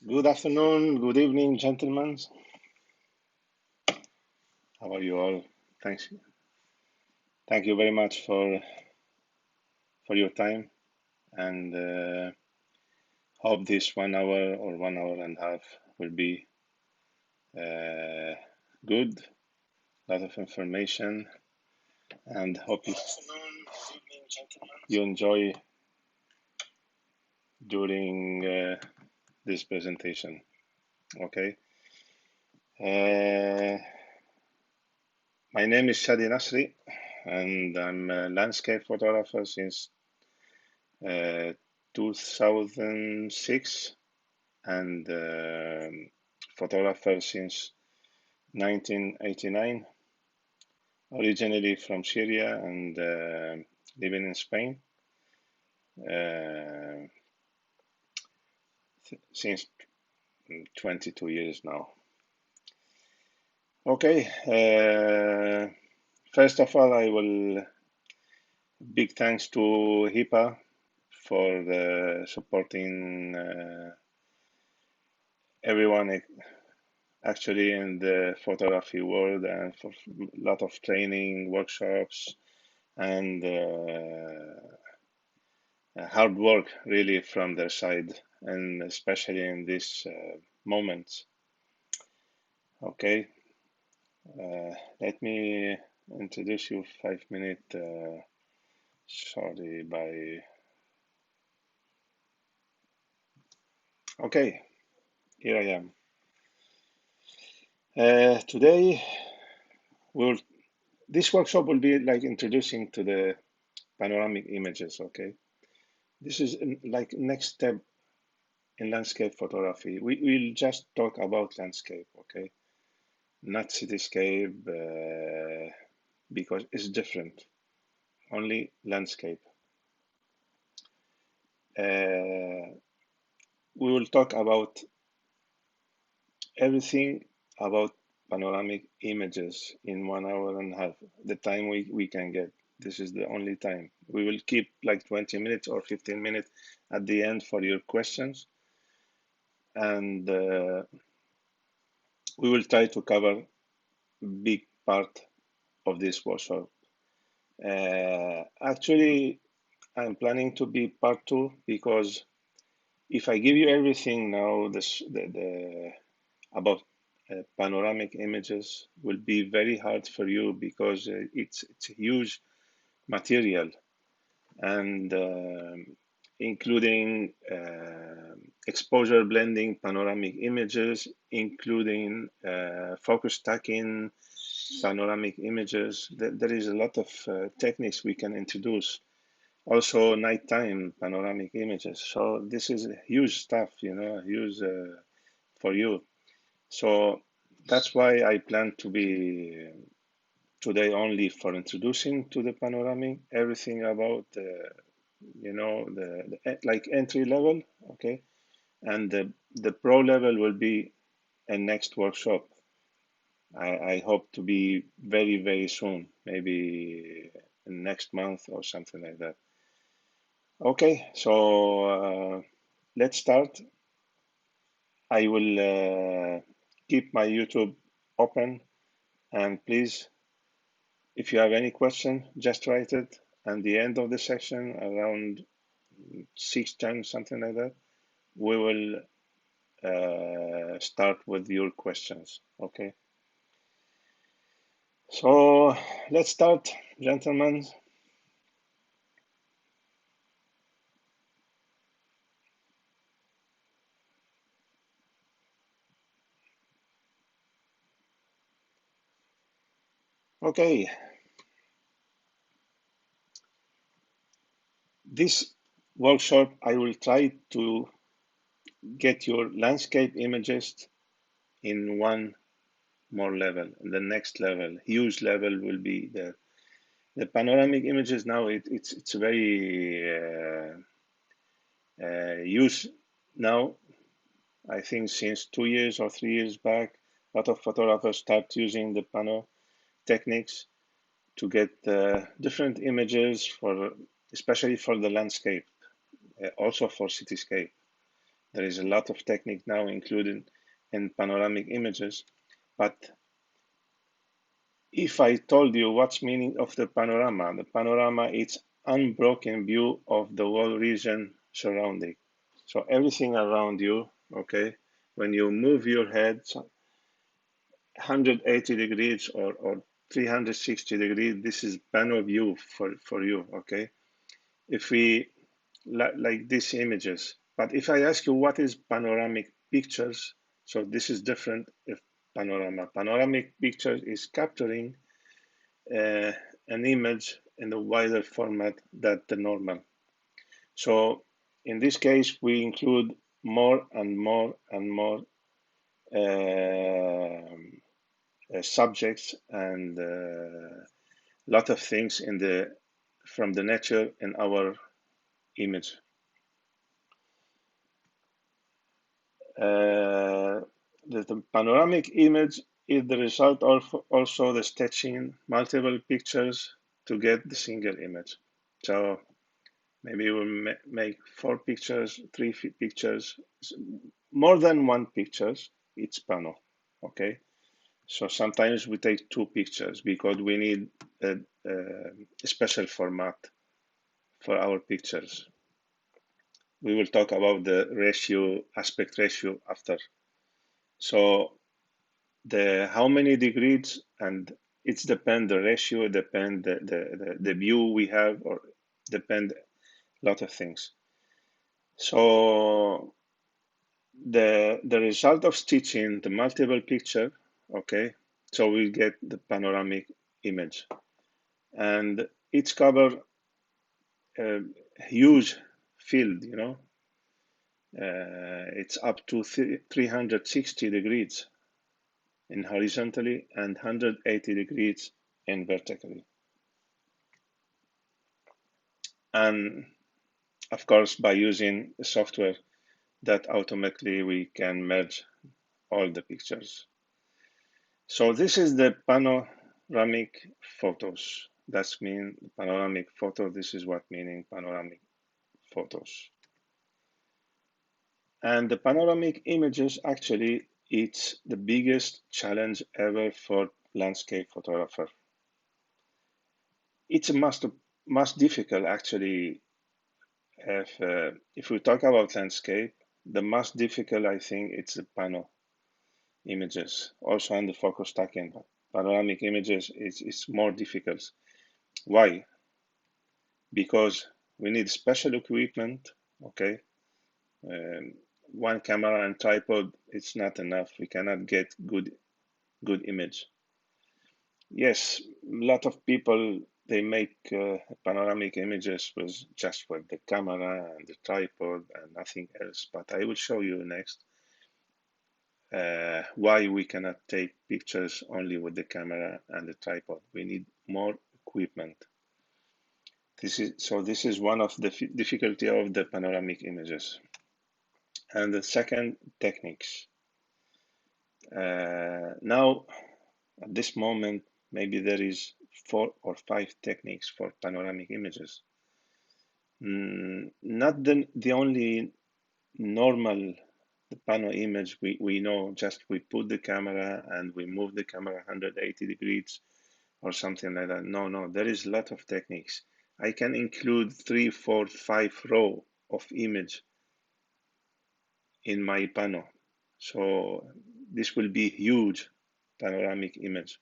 Good afternoon, good evening, gentlemen. How are you all? Thanks. Thank you very much for your time, and hope this 1 hour or 1 hour and a half will be uh, good. A lot of information, and hope you enjoy during this presentation. Okay. My name is Shadi Nassri, and I'm a landscape photographer since uh, 2006 and photographer since 1989, originally from Syria and living in Spain uh, since 22 years now. Okay, first of all, I will big thanks to HIPAA for the supporting everyone actually in the photography world and for a lot of training, workshops, and hard work really from their side, and especially in this moment. Okay, let me introduce you 5 minute. Sorry, by okay, here I am. Today, we'll this workshop will be like introducing to the panoramic images. Okay, this is like next step in landscape photography. We'll just talk about landscape. Okay, not cityscape because it's different. Only landscape. We will talk about everything about panoramic images in 1 hour and a half, the time we can get. This is the only time. We will keep like 20 minutes or 15 minutes at the end for your questions. And we will try to cover big part of this workshop. Actually, I'm planning to be part two because if I give you everything now, about panoramic images will be very hard for you because it's a huge material and including exposure blending panoramic images, including focus stacking panoramic images. There is a lot of techniques we can introduce. Also, nighttime panoramic images. So this is huge stuff, huge for you. So that's why I plan to be today only for introducing to the panoramic, everything about the like entry level, okay, and the pro level will be a next workshop. I hope to be very soon, maybe next month or something like that. Okay, so let's start. I will keep my YouTube open, and please, if you have any question, just write it. At the end of the session, around 6:10, something like that, we will start with your questions. Okay. So let's start, gentlemen. Okay. This workshop, I will try to get your landscape images in one more level. The next level, huge level, will be the panoramic images. Now it's very used now. I think since 2 years or 3 years back, a lot of photographers start using the pano techniques to get different images for, especially for the landscape, also for cityscape. There is a lot of technique now included in panoramic images, but if I told you what's meaning of the panorama is unbroken view of the whole region surrounding. So everything around you, okay, when you move your head 180 degrees or 360 degrees, this is pano view for you, okay? If we, like these images, but if I ask you what is panoramic pictures, so this is different if panorama. Panoramic pictures is capturing uh, an image in a wider format than the normal. So in this case, we include more and more and more subjects and lot of things in the from the nature in our image. The panoramic image is the result of also the stitching multiple pictures to get the single image. So maybe we'll make 4 pictures, 3 pictures, more than 1 pictures, it's pano, okay? So sometimes we take 2 pictures because we need a special format for our pictures. We will talk about the ratio, aspect ratio after. So the how many degrees, and it's depend the ratio, depend the view we have, or depend a lot of things. So the result of stitching the multiple picture, okay, so we get the panoramic image, and it's cover a huge field, you know. It's up to 360 degrees in horizontally and 180 degrees in vertically. And of course, by using a software that automatically we can merge all the pictures. So this is the panoramic photos. That's mean panoramic photo. This is what meaning panoramic photos. And the panoramic images actually it's the biggest challenge ever for landscape photographer. It's a most difficult actually. If we talk about landscape, the most difficult I think it's the pano images. Also on the focus stacking, panoramic images is more difficult. Why? Because we need special equipment. Okay, um, one camera and tripod it's not enough. We cannot get good image. Yes, a lot of people they make panoramic images with the camera and the tripod and nothing else. But I will show you next why we cannot take pictures only with the camera and the tripod. We need more equipment. This is one of the difficulty of the panoramic images. And the second, techniques. Now, at this moment, maybe there is 4 or 5 techniques for panoramic images. Not the only normal the pano image we know, just we put the camera and we move the camera 180 degrees or something like that. No, there is a lot of techniques. I can include 3, 4, 5 row of image in my pano. So this will be huge panoramic image.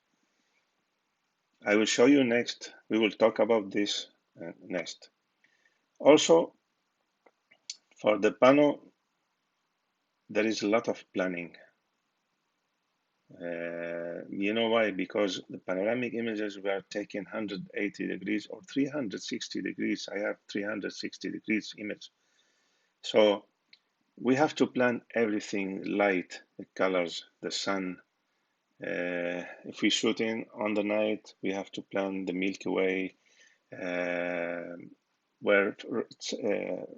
I will show you next. We will talk about this next. Also, for the pano, there is a lot of planning. You know why? Because the panoramic images were taken 180 degrees or 360 degrees. I have 360 degrees image. So we have to plan everything, light, the colors, the sun. If we shoot in on the night, we have to plan the Milky Way, where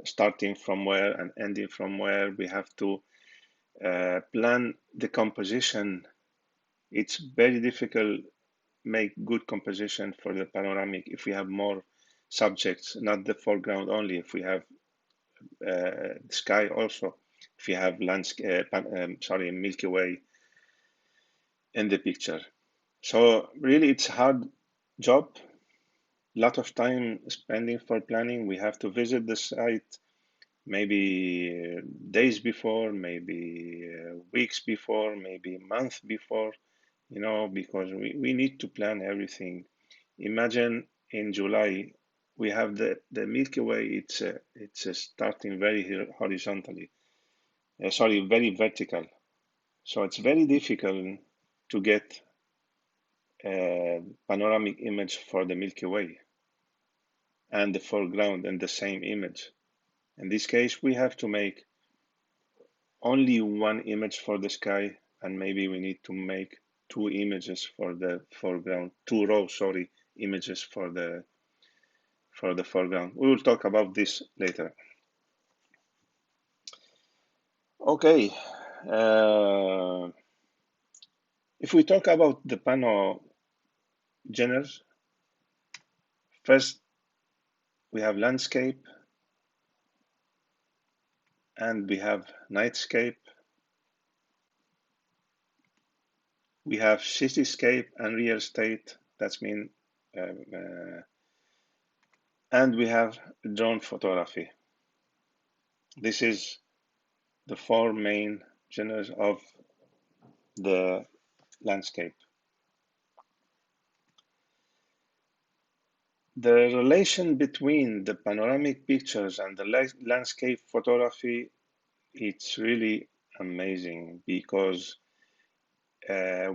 starting from where and ending from where. We have to plan the composition. It's very difficult make good composition for the panoramic if we have more subjects, not the foreground only. If we have the sky also, if you have Milky Way in the picture. So really, it's a hard job. Lot of time spending for planning. We have to visit the site maybe days before, maybe weeks before, maybe months before, because we need to plan everything. Imagine in July, we have the Milky Way, it's starting very horizontally, very vertical. So it's very difficult to get a panoramic image for the Milky Way and the foreground in the same image. In this case, we have to make only one image for the sky, and maybe we need to make two images for the foreground, two rows, sorry, images for the foreground. We will talk about this later. Okay, if we talk about the pano genres, first we have landscape, and we have nightscape. We have cityscape and real estate. That's mean, and we have drone photography. This is the four main genres of the landscape. The relation between the panoramic pictures and the landscape photography, it's really amazing because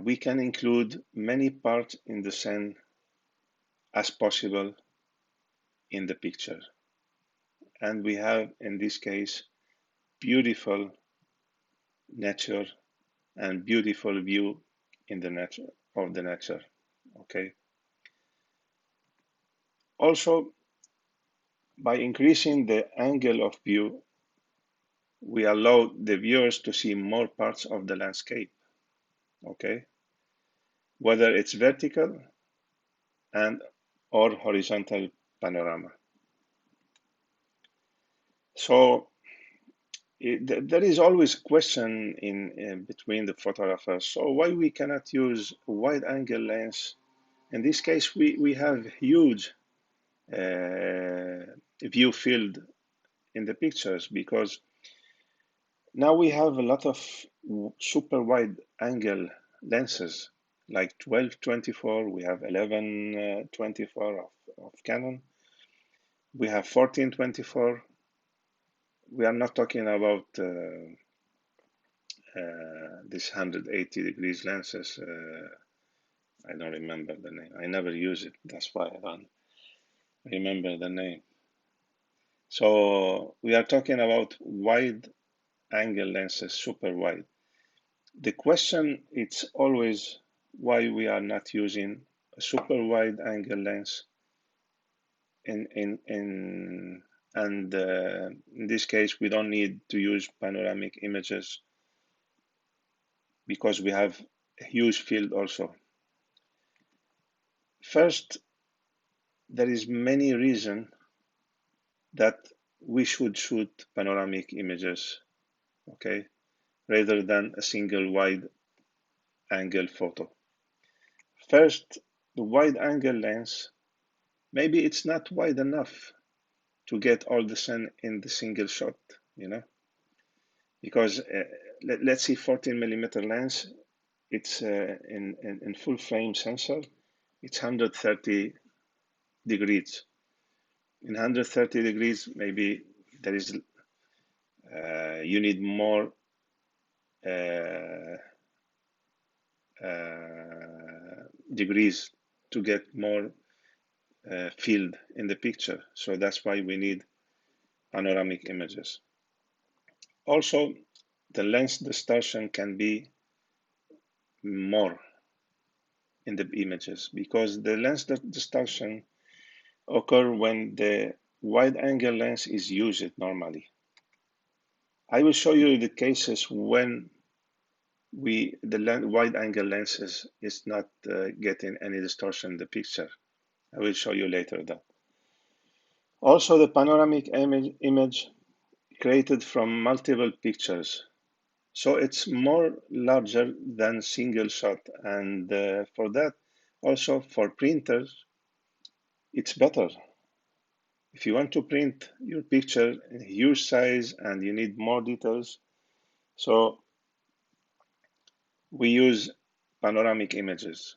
we can include many parts in the scene as possible in the picture. And we have, in this case, beautiful nature and beautiful view in the nature of the nature. Okay. Also, by increasing the angle of view, we allow the viewers to see more parts of the landscape. Okay. Whether it's vertical and or horizontal panorama. So there is always a question in between the photographers. So why we cannot use wide angle lens? In this case, we have huge view field in the pictures because now we have a lot of super wide angle lenses like 12-24. We have 11-24 of Canon. We have 14-24. We are not talking about this 180 degrees lenses. I don't remember the name. I never use it. That's why I don't remember the name. So we are talking about wide angle lenses, super wide. The question is always why we are not using a super wide angle lens in this case, we don't need to use panoramic images because we have a huge field also. First, there is many reasons that we should shoot panoramic images, okay, rather than a single wide angle photo. First, the wide angle lens, maybe it's not wide enough to get all the sun in the single shot, because let's see 14 millimeter lens, it's in full frame sensor, it's 130 degrees. In 130 degrees, maybe there is you need more degrees to get more field in the picture. So that's why we need panoramic images. Also, the lens distortion can be more in the images because the lens distortion occur when the wide angle lens is used normally. I will show you the cases when the wide angle lenses is not getting any distortion in the picture. I will show you later that. Also, the panoramic image created from multiple pictures. So it's more larger than single shot. And for that, also for printers, it's better. If you want to print your picture in huge size and you need more details, so we use panoramic images.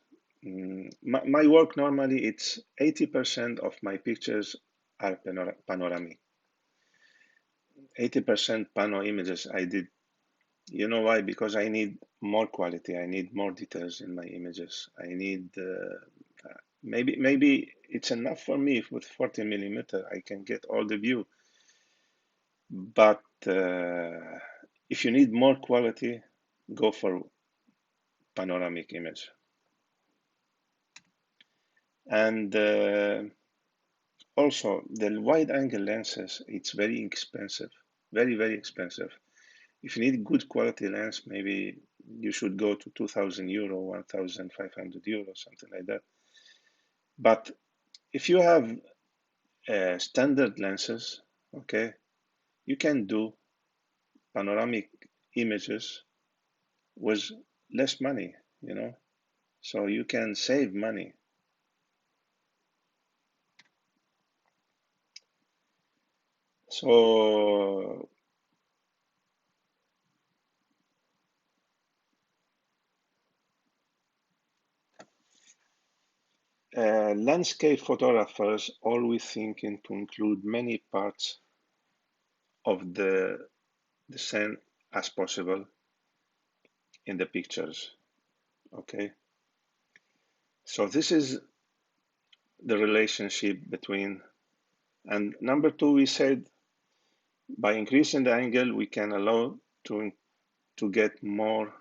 My work normally, it's 80% of my pictures are panoramic. 80% pano images I did. You know why? Because I need more quality. I need more details in my images. I need maybe it's enough for me with 40 millimeter. I can get all the view. But if you need more quality, go for panoramic image. And also the wide angle lenses, it's very expensive, very, very expensive. If you need good quality lens, maybe you should go to 2,000 euro, 1,500 euro, something like that. But if you have standard lenses, okay, you can do panoramic images with less money, you know, so you can save money. So landscape photographers always thinking to include many parts of the scene as possible in the pictures. Okay, so this is the relationship between, and number two, we said by increasing the angle we can allow to get more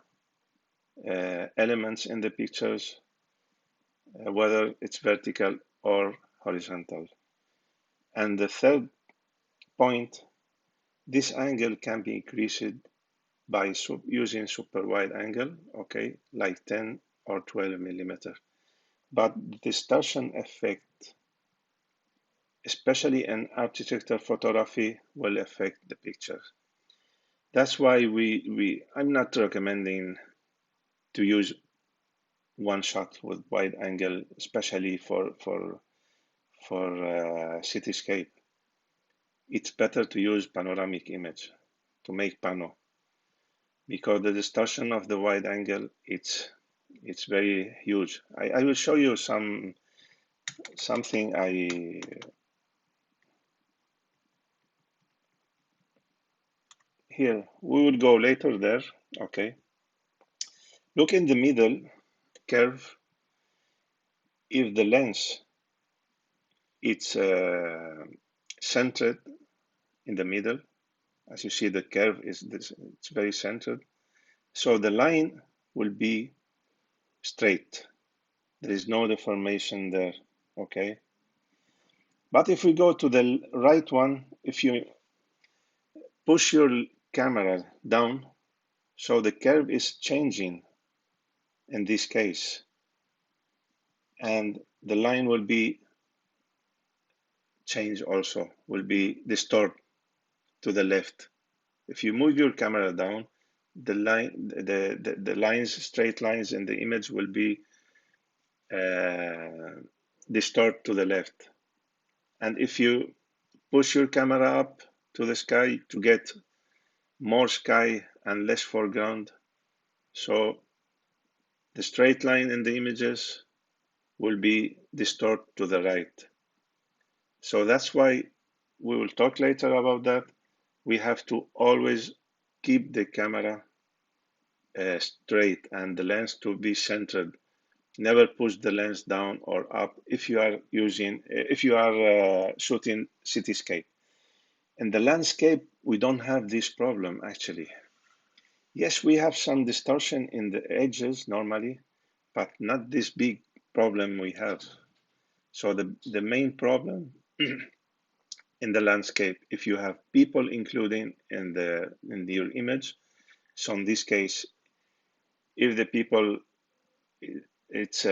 elements in the pictures, whether it's vertical or horizontal. And the third point, this angle can be increased by using super wide angle, okay, like 10 or 12 millimeter. But the distortion effect, especially in architecture photography, will affect the picture. That's why I'm not recommending to use one shot with wide angle, especially for cityscape. It's better to use panoramic image to make pano, because the distortion of the wide angle, it's very huge. I will show you something here. We will go later there. Okay. Look in the middle curve. If the lens it's centered in the middle, as you see, the curve is this, it's very centered. So the line will be straight. There is no deformation there. Okay. But if we go to the right one, if you push your camera down, so the curve is changing in this case, and the line will be changed also, will be distorted to the left. If you move your camera down, the lines, straight lines in the image will be distorted to the left. And if you push your camera up to the sky to get more sky and less foreground, so the straight line in the images will be distorted to the right. So that's why we will talk later about that. We have to always keep the camera straight and the lens to be centered. Never push the lens down or up if you are shooting cityscape. In the landscape, we don't have this problem actually. Yes, we have some distortion in the edges normally, but not this big problem we have. So the main problem in the landscape, if you have people including in your image, so in this case, if the people, it's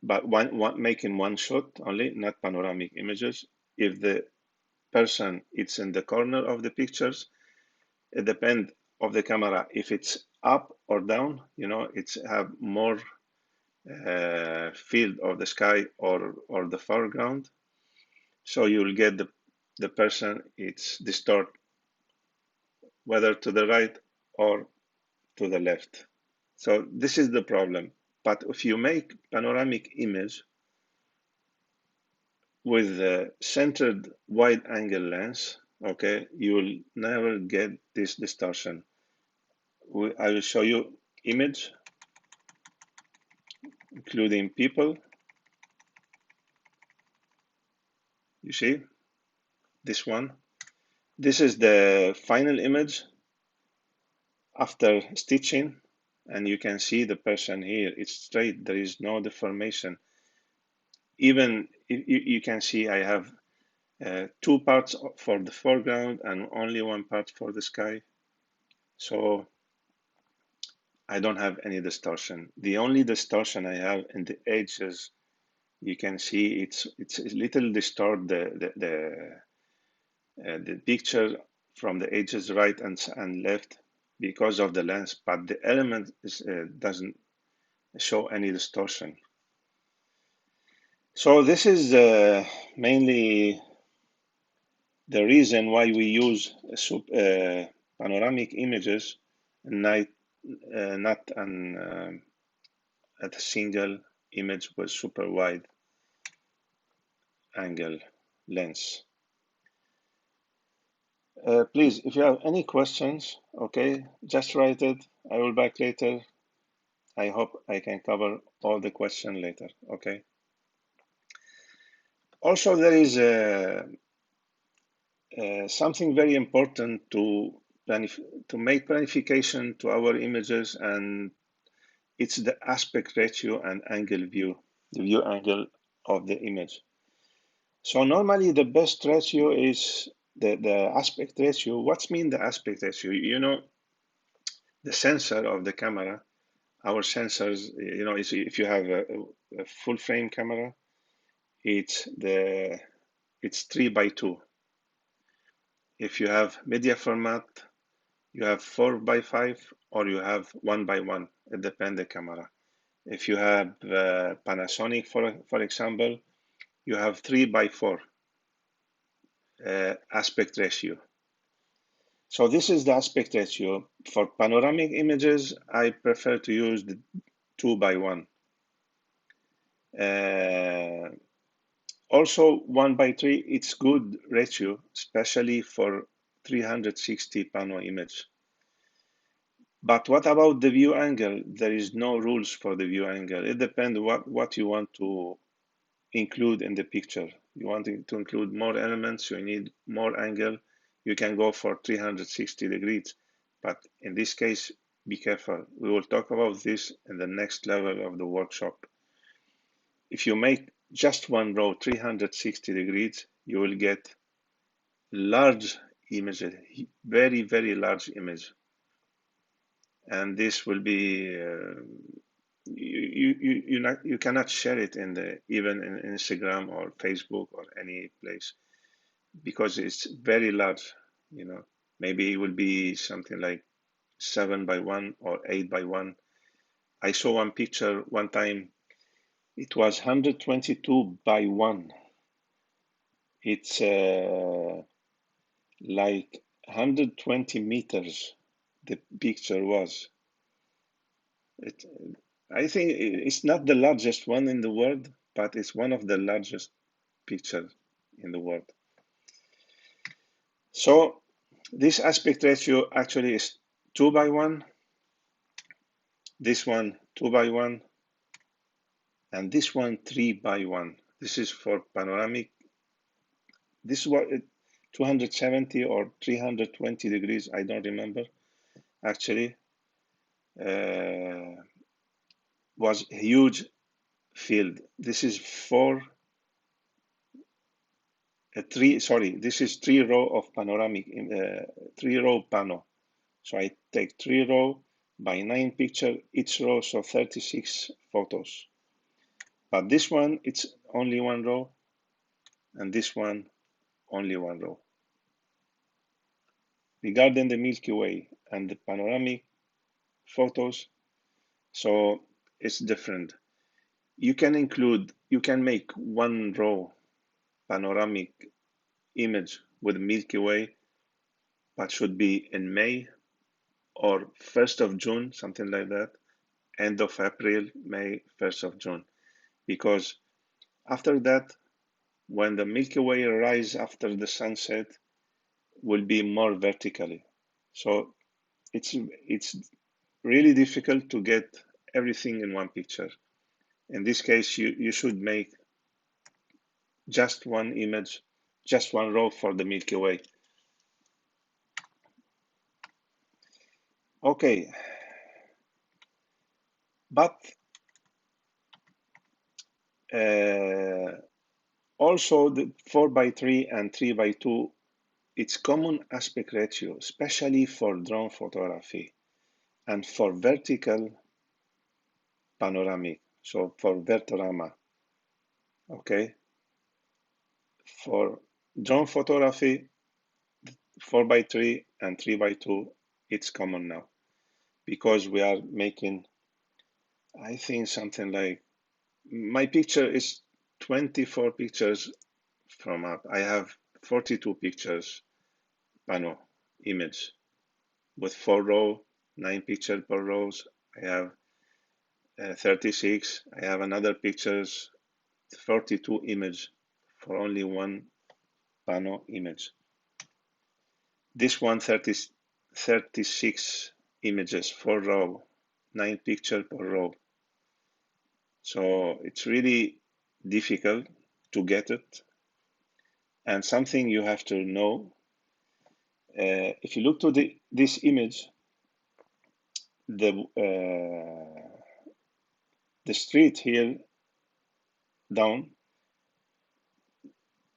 but making one shot only, not panoramic images. If the person it's in the corner of the pictures. It depends of the camera. If it's up or down, it's have more field of the sky or the foreground. So you'll get the person it's distort whether to the right or to the left. So this is the problem. But if you make panoramic image with a centered wide angle lens, okay, you will never get this distortion. I will show you image, including people. You see this one. This is the final image after stitching, and you can see the person here. It's straight. There is no deformation. Even you can see I have two parts for the foreground and only one part for the sky. So I don't have any distortion. The only distortion I have in the edges, you can see it's a little distort the picture from the edges right and left because of the lens, but the element doesn't show any distortion. So this is mainly the reason why we use panoramic images, not at a single image with super wide angle lens. Please, if you have any questions, okay, just write it. I will back later. I hope I can cover all the questions later, okay? Also, there is something very important to make planification to our images, and it's the aspect ratio and angle view, the view angle of the image. So normally the best ratio is the aspect ratio. What's mean the aspect ratio? The sensor of the camera, our sensors, if you have a full frame camera, it's 3:2. If you have media format, you have 4:5 or you have 1:1. It depends the camera. If you have Panasonic, for example, you have 3:4 aspect ratio. So this is the aspect ratio. For panoramic images, I prefer to use the 2:1. Also 1:3, it's good ratio, especially for 360 pano image. But what about the view angle? There is no rules for the view angle. It depends what you want to include in the picture. You want to include more elements, you need more angle, you can go for 360 degrees. But in this case, be careful. We will talk about this in the next level of the workshop. If you make just one row 360 degrees, you will get large images, very, very large image. And this will be, you cannot share it even in Instagram or Facebook or any place because it's very large, maybe it will be something like 7:1 or 8:1. I saw one picture one time, it was 122:1. It's like 120 meters the picture was. I think it's not the largest one in the world, but it's one of the largest pictures in the world. So this aspect ratio actually is 2:1, this one 2:1, and this one 3:1. This is for panoramic. This is what 270 or 320 degrees, I don't remember actually. Was a huge field. This is this is 3 row of panoramic, 3-row pano. So I take 3 row by 9 picture each row, so 36 photos. But this one, it's only 1 row, and this one, only 1 row. regarding the Milky Way and the panoramic photos, so it's different. You can make one raw panoramic image with Milky Way, but should be in May or 1st of June, something like that, end of April, May, 1st of June. Because after that, when the Milky Way rise after the sunset, will be more vertically. So it's really difficult to get everything in one picture. In this case, you should make just one image, just one row for the Milky Way. Okay, but also the 4:3 and 3:2, it's common aspect ratio, especially for drone photography and for vertical panoramic, so for vertorama, okay? For drone photography, 4:3 and 3:2, it's common now because we are making, I think something like, my picture is 24 pictures from up. I have 42 pictures pano image with 4 row, 9 pictures per rows. I have 36. I have another pictures, 42 image for only one pano image. This one 36 images, 4 row, 9 picture per row. So it's really difficult to get it. And something you have to know, if you look to this image, the street here down,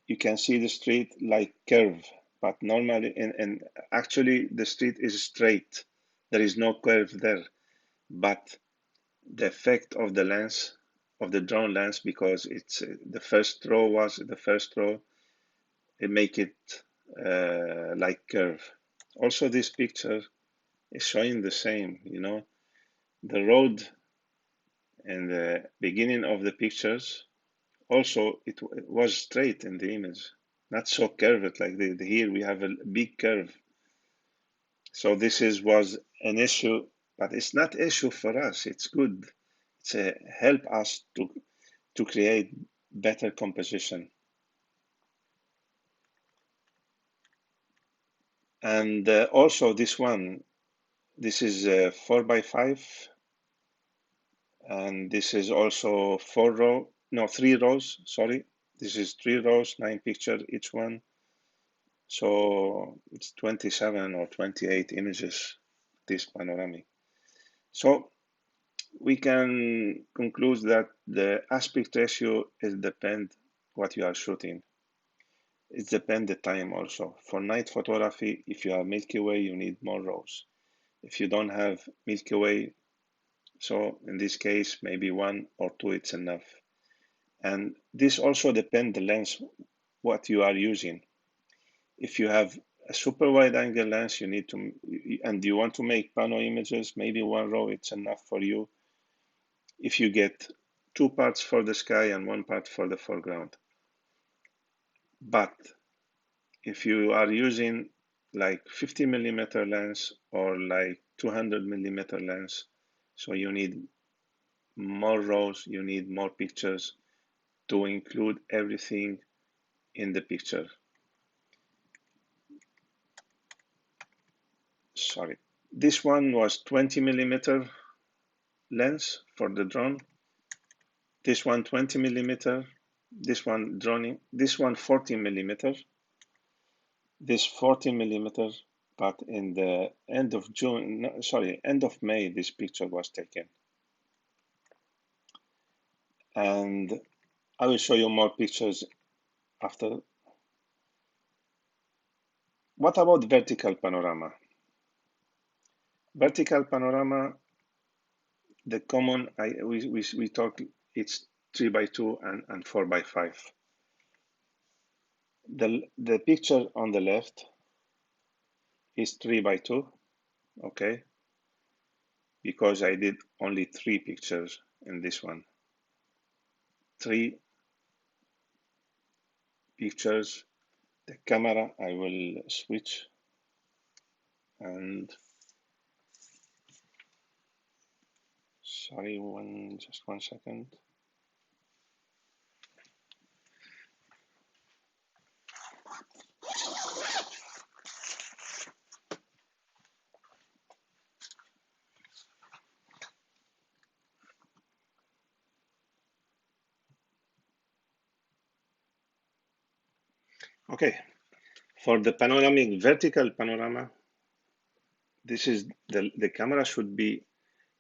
you can see the street like curve, but normally, and actually the street is straight. There is no curve there, but the effect of the lens, of the drone lens, because it's the first row, it make it like curve. Also, this picture is showing the same, the road in the beginning of the pictures, also it was straight in the image, not so curved like here we have a big curve. So this was an issue, but it's not issue for us. It's good. It's help us to create better composition. And also this one, this is 4:5, and this is also 3 rows. Sorry, this is 3 rows, 9 pictures each one. So it's 27 or 28 images, this panoramic. So we can conclude that the aspect ratio is depend what you are shooting. It depends the time also. For night photography, if you have Milky Way, you need more rows. If you don't have Milky Way, so in this case, maybe 1 or 2, it's enough. And this also depends the lens, what you are using. If you have a super wide angle lens, you need to, and you want to make pano images, maybe 1 row, it's enough for you. If you get 2 parts for the sky and 1 part for the foreground. But if you are using like 50 millimeter lens or like 200 millimeter lens, so you need more rows, you need more pictures to include everything in the picture. Sorry. This one was 20 millimeter lens for the drone. This one 20 millimeter. This one droning. This one 40 millimeter. This 40 millimeter. But in the end of June, no, sorry, end of May, this picture was taken. And I will show you more pictures after. What about vertical panorama? Vertical panorama, the common, we talk, it's 3:2 and 4:5. The picture on the left, is 3 by 2, okay, because I did only 3 pictures in this one. 3 pictures. The camera I will switch, and sorry, just 1 second. Okay, for the panoramic vertical panorama, this is the camera should be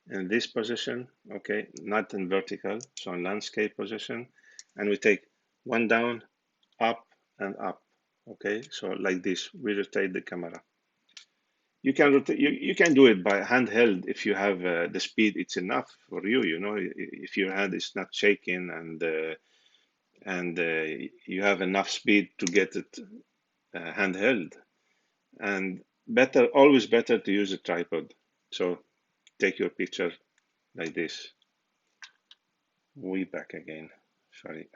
in this position, okay, not in vertical, so in landscape position, and we take one down, up, and up, okay, so like this, we rotate the camera. You can rotate, you can do it by handheld if you have the speed, it's enough for you, you know, if your hand is not shaking and you have enough speed to get it handheld. And better, always better to use a tripod. So take your picture like this. We back again, sorry.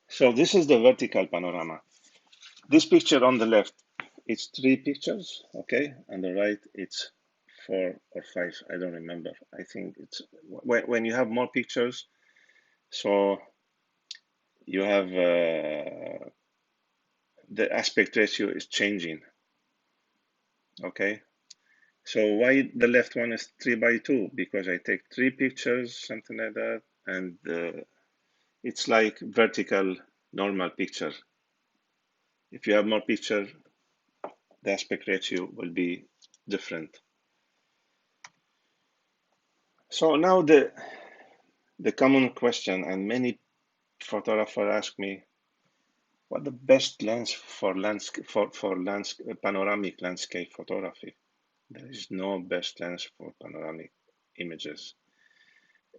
So this is the vertical panorama. This picture on the left, it's 3 pictures, okay? On the right, it's 4 or 5, I don't remember. I think it's, when you have more pictures, so you have, the aspect ratio is changing, okay? So why the left one is 3 by 2? Because I take 3 pictures, something like that, and it's like vertical normal picture. If you have more picture, the aspect ratio will be different. So now the common question, and many photographers ask me, what the best lens for panoramic landscape photography? There is no best lens for panoramic images.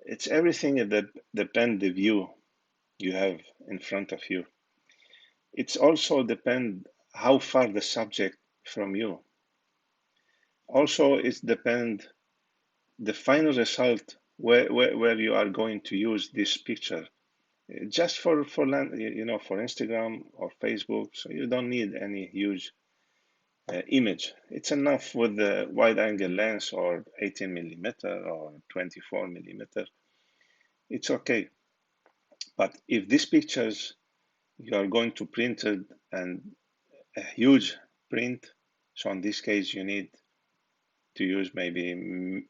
It's everything that depends the view you have in front of you. It's also depend how far the subject from you. Also, it depend the final result where you are going to use this picture. Just for you know, for Instagram or Facebook, so you don't need any huge image. It's enough with the wide angle lens or 18 millimeter or 24 millimeter. It's okay. But if these pictures you are going to print it and a huge print, so in this case you need to use maybe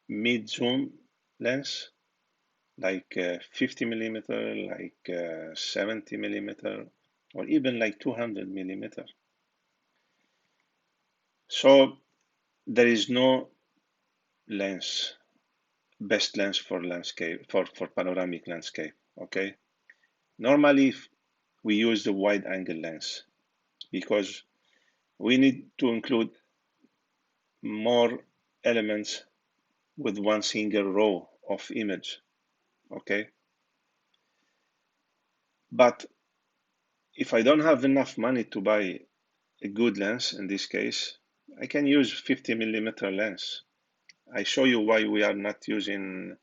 mid zoom lens, like 50 millimeter, like 70 millimeter, or even like 200 millimeter. So there is no lens, best lens for landscape, for panoramic landscape, okay? Normally we use the wide angle lens because we need to include more elements with one single row of image, okay? But if I don't have enough money to buy a good lens, in this case, I can use 50 millimeter lens. I show you why we are not using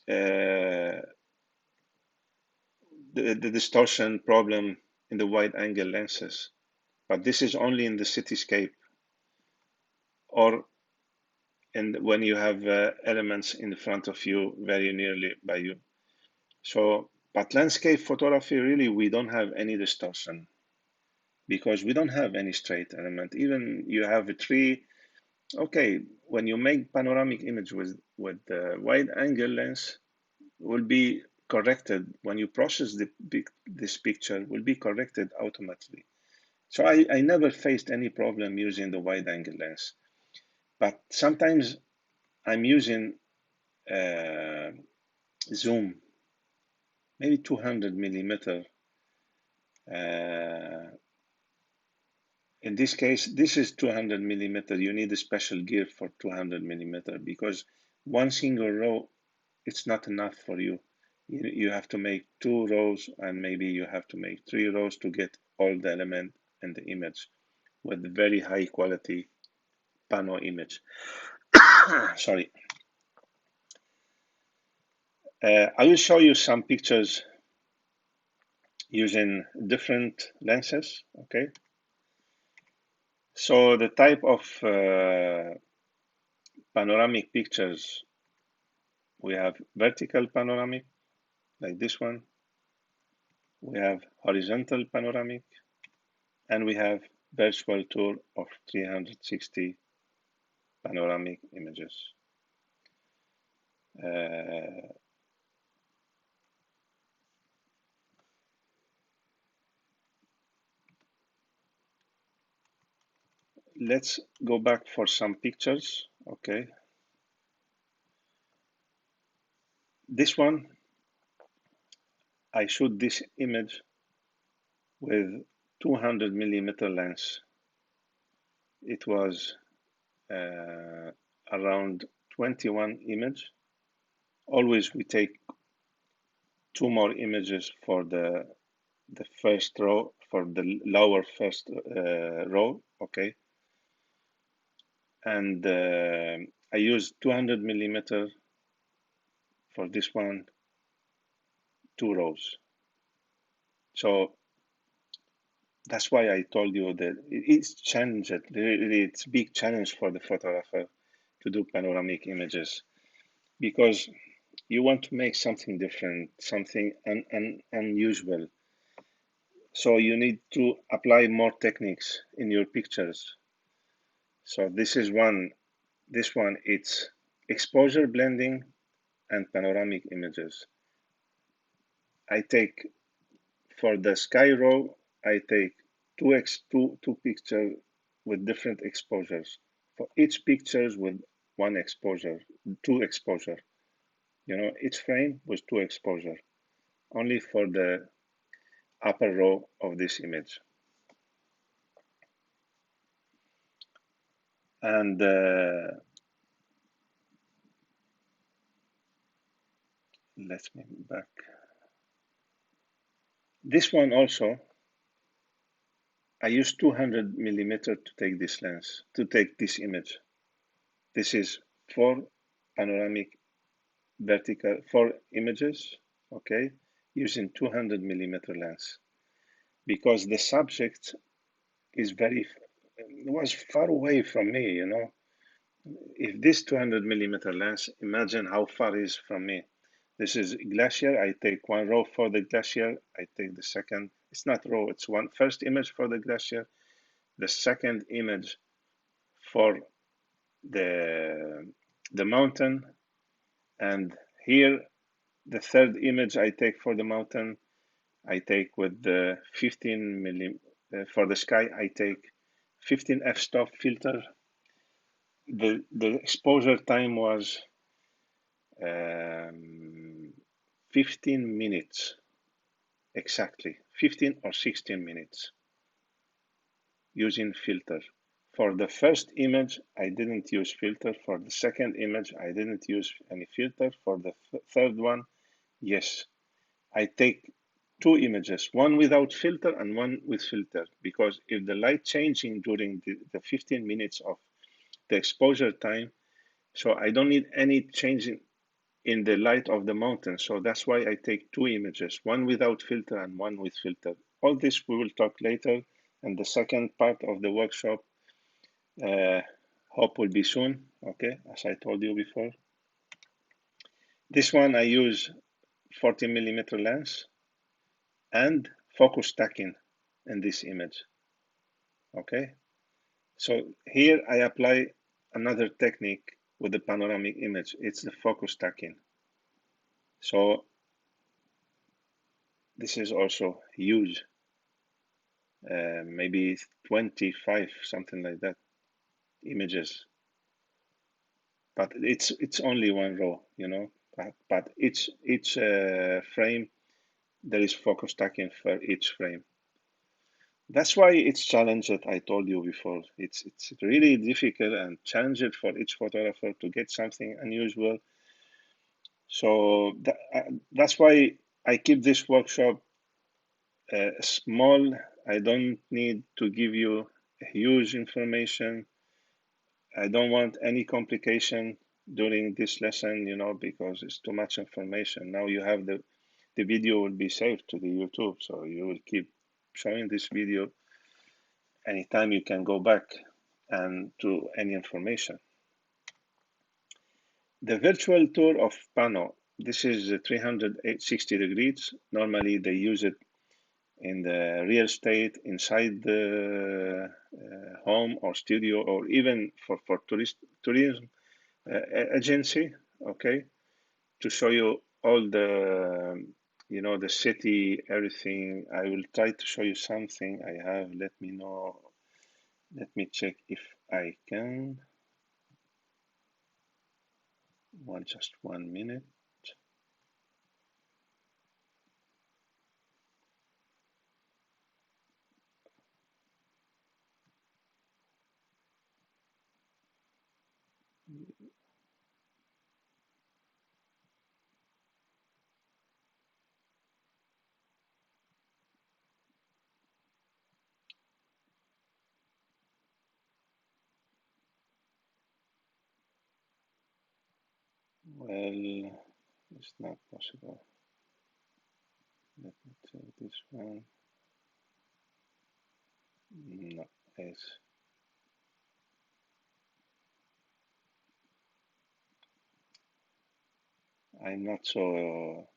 the distortion problem in the wide angle lenses. But this is only in the cityscape or when you have elements in front of you very nearly by you. So, but landscape photography, really, we don't have any distortion because we don't have any straight element. Even you have a tree. Okay, when you make panoramic image with the wide angle lens, will be corrected when you process this picture will be corrected automatically. So I never faced any problem using the wide angle lens, but sometimes I'm using zoom, maybe 200 millimeter. In this case, this is 200 millimeter. You need a special gear for 200 millimeter because one single row it's not enough for you. You have to make 2 rows, and maybe you have to make 3 rows to get all the element in the image with very high quality pano image. Sorry. I will show you some pictures using different lenses, okay? So the type of panoramic pictures, we have vertical panoramic, like this one. We have horizontal panoramic, and we have virtual tour of 360 panoramic images. Let's go back for some pictures, okay? This one, I shoot this image with 200 millimeter lens. It was around 21 image. Always we take 2 more images for the first row, for the lower first row, okay? And I use 200 millimeter for this one, 2 rows. So that's why I told you that it's challenged. Really, it's a big challenge for the photographer to do panoramic images, because you want to make something different, something unusual. So you need to apply more techniques in your pictures. So this is one. This one, it's exposure blending and panoramic images. I take, for the sky row, I take two pictures with different exposures. For each pictures with one exposure, 2 exposure. You know, each frame with 2 exposure, only for the upper row of this image. And let me back. This one also, I use 200 millimeter to take this lens, to take this image. This is 4 panoramic vertical, 4 images, okay, using 200 millimeter lens, because the subject is was far away from me, you know. If this 200 millimeter lens, imagine how far it is from me. This is glacier. I take 1 row for the glacier. I take the second. It's not row. It's one first image for the glacier. The second image for the mountain. And here, the third image I take for the mountain. I take with the 15 milli. For the sky, I take 15 f-stop filter. The exposure time was 15 minutes, exactly 15 or 16 minutes using filter. For the first image, I didn't use filter. For the second image, I didn't use any filter. For the third one, yes, I take 2 images, one without filter and one with filter, because if the light changing during the 15 minutes of the exposure time, so I don't need any change in the light of the mountain. So that's why I take 2 images, one without filter and one with filter. All this we will talk later, and the second part of the workshop, hope will be soon, okay, as I told you before. This one I use 40 millimeter lens and focus stacking in this image, okay? So here I apply another technique with the panoramic image. It's the focus stacking. So this is also huge, maybe 25, something like that, images. But it's only 1 row, you know. But each frame, there is focus stacking for each frame. That's why it's challenged. I told you before. It's really difficult and challenging for each photographer to get something unusual. So that's why I keep this workshop small. I don't need to give you huge information. I don't want any complication during this lesson, because it's too much information. Now you have the video will be saved to the YouTube, so you will keep showing this video anytime you can go back and to any information. The virtual tour of Pano, this is 360 degrees. Normally they use it in the real estate, inside the home or studio, or even for tourism agency, okay, to show you all the city, everything. I will try to show you something I have. Let me know. Let me check if I can. Just 1 minute. Well, it's not possible. Let me take this one. No, it's, I'm not so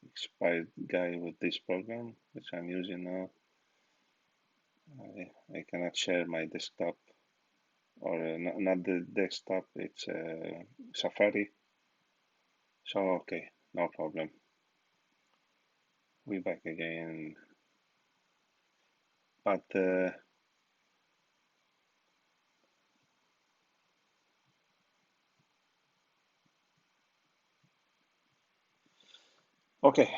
expired guy with this program, which I'm using now. I cannot share my desktop, or not the desktop, it's Safari. So, okay, no problem. We back again. But okay,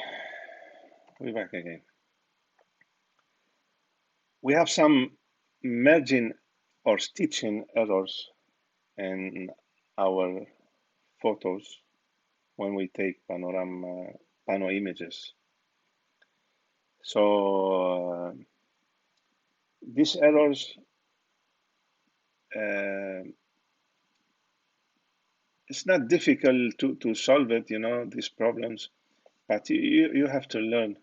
we back again. We have some merging or stitching errors in our photos when we take pano images. So these errors, it's not difficult to solve it, these problems, but you have to learn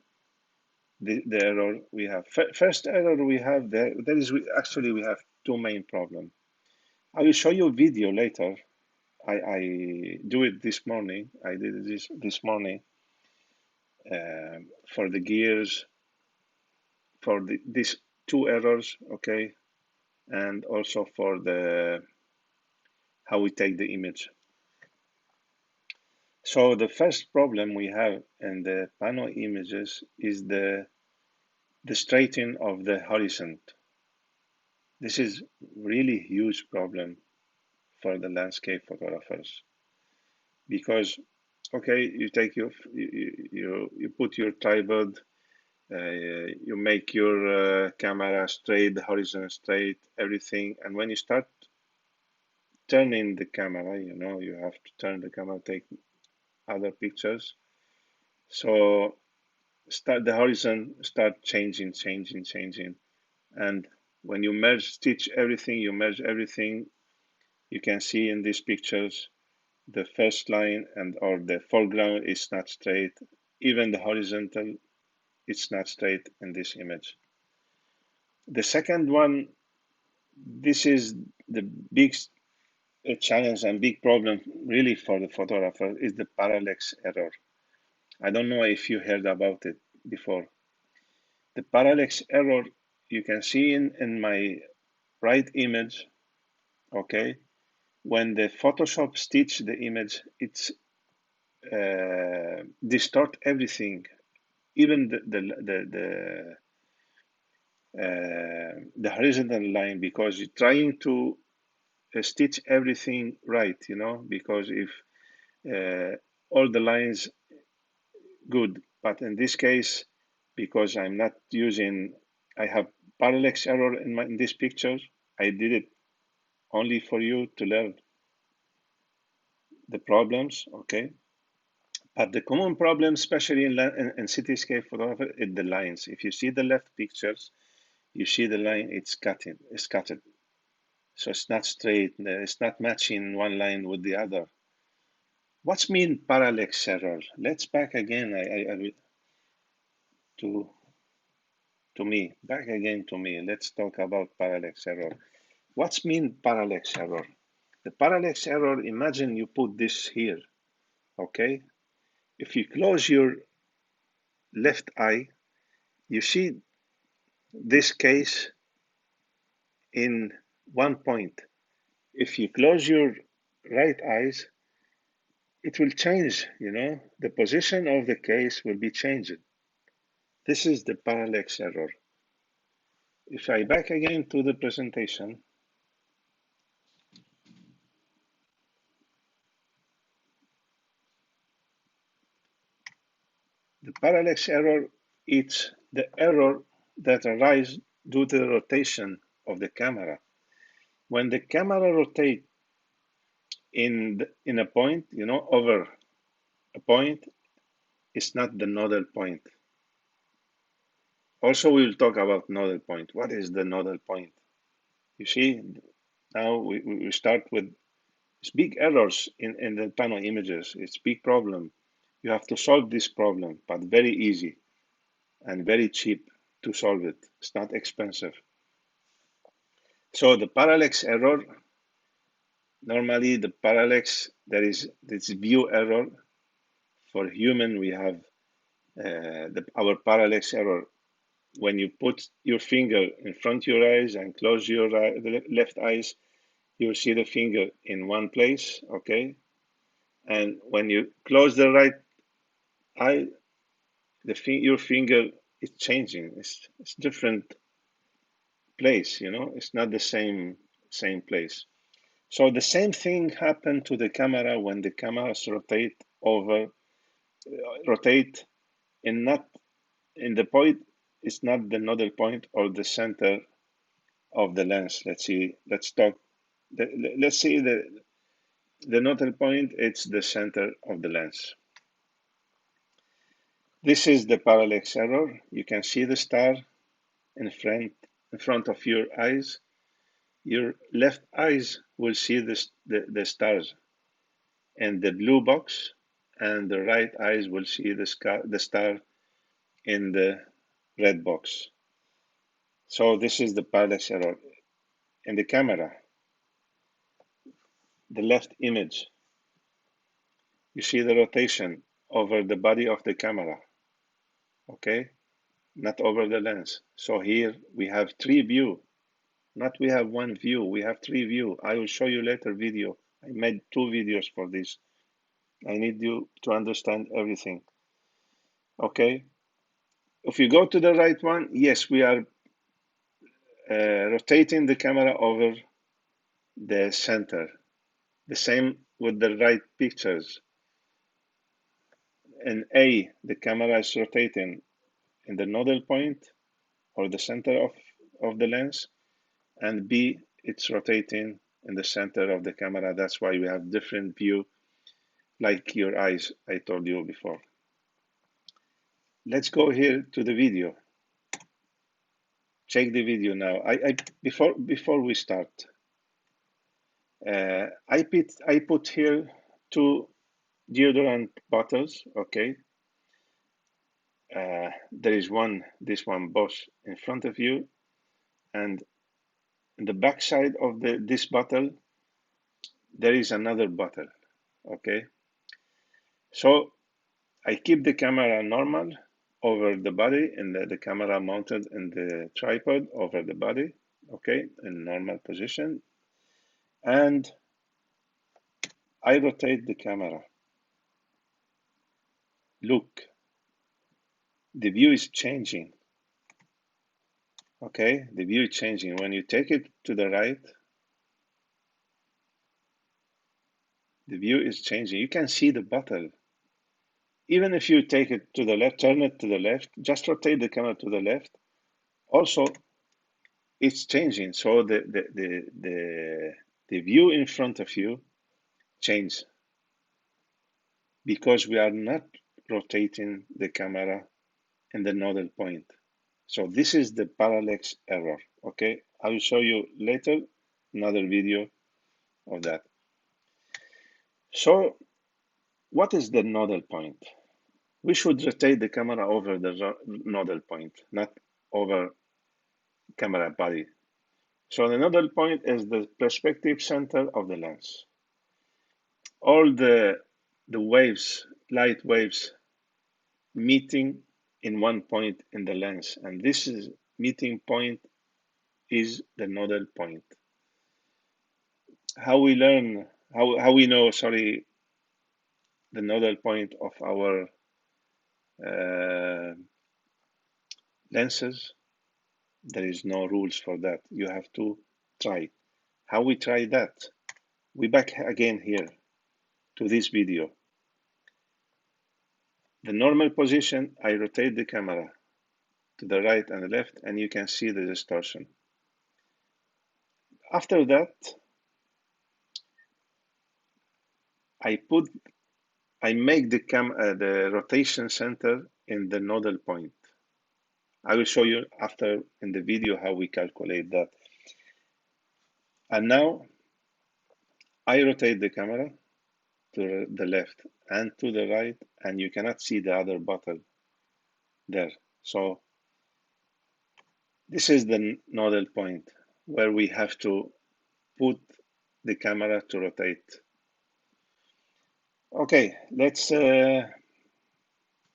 the error we have. First error we have there is actually we have two main problems. I will show you a video later. I do it this morning. I did this morning for the gears, for these two errors, okay, and also for the how we take the image. So the first problem we have in the pano images is the straightening of the horizon. This is really huge problem for the landscape photographers, because okay, you take you put your tripod, you make your camera straight, the horizon straight, everything, and when you start turning the camera, you have to turn the camera, take other pictures. So start the horizon start changing, and when you stitch everything, you merge everything. You can see in these pictures the first line and or the foreground is not straight. Even the horizontal, it's not straight in this image. The second one, this is the big challenge and big problem really for the photographer, is the parallax error. I don't know if you heard about it before. The parallax error, you can see in my right image, okay? When the Photoshop stitch the image, it's distort everything, even the horizontal line, because you're trying to stitch everything right, because if all the lines good, but in this case, because I'm not using, I have parallax error in this picture. I did it only for you to learn the problems, okay? But the common problem, especially in cityscape photography, is the lines. If you see the left pictures, you see the line, it's cutted. So it's not straight, it's not matching one line with the other. What's mean parallax error? Let's back again to me. Back again to me. Let's talk about parallax error. What's mean parallax error? The parallax error, imagine you put this here, okay? If you close your left eye, you see this case in one point. If you close your right eyes, it will change, the position of the case will be changed. This is the parallax error. If I back again to the presentation, the parallax error is the error that arises due to the rotation of the camera. When the camera rotates in a point, over a point, it's not the nodal point. Also, we will talk about nodal point. What is the nodal point? You see, now we start with big errors in the panel images. It's big problem. You have to solve this problem, but very easy and very cheap to solve it. It's not expensive. So the parallax error, normally the parallax, there is this view error. For human, we have our parallax error. When you put your finger in front of your eyes and close your left eyes, you see the finger in one place, okay? And when you close the right eye, your finger is changing. It's different place, It's not the same place. So the same thing happened to the camera when the cameras rotate in not in the point. It's not the nodal point or the center of the lens. Let's see. Let's talk. Let's see the nodal point. It's the center of the lens. This is the parallax error. You can see the star in front of your eyes. Your left eyes will see the stars in the blue box, and the right eyes will see the star in the red box. So this is the parallax error. In the camera, the left image, you see the rotation over the body of the camera, okay? Not over the lens. So here we have three view. Not we have one view, we have three view. I will show you later video. I made 2 videos for this. I need you to understand everything. Okay. If you go to the right one, yes, we are rotating the camera over the center. The same with the right pictures. In A, the camera is rotating in the nodal point or the center of the lens, and B, it's rotating in the center of the camera. That's why we have different view, like your eyes, I told you before. Let's go here to the video. Check the video now. Before we start, I put here 2 deodorant bottles. Okay. There is this one Bosch in front of you, and in the back side of this bottle, there is another bottle. Okay. So I keep the camera normal over the body, and the camera mounted in the tripod over the body, okay, in normal position. And I rotate the camera. Look, the view is changing. Okay, the view is changing. When you take it to the right, the view is changing. You can see the bottle. Even if you take it to the left, turn it to the left, just rotate the camera to the left. Also, it's changing. So the view in front of you changes. because we are not rotating the camera in the nodal point. So this is the parallax error, okay? I will show you later another video of that. So what is the nodal point? We should rotate the camera over the nodal point, not over camera body. So the nodal point is the perspective center of the lens. All the waves, light waves, meeting in one point in the lens, and this is meeting point is the nodal point. How we learn, how we know, sorry, the nodal point of our lenses? There is no rules for that. You have to try. How we try that? We back again here to this video. The normal position, I rotate the camera to the right and the left, and you can see the distortion. After that, I make the rotation center in the nodal point. I will show you after in the video how we calculate that. And now I rotate the camera to the left and to the right, and you cannot see the other bottle there. So this is the nodal point where we have to put the camera to rotate. Okay,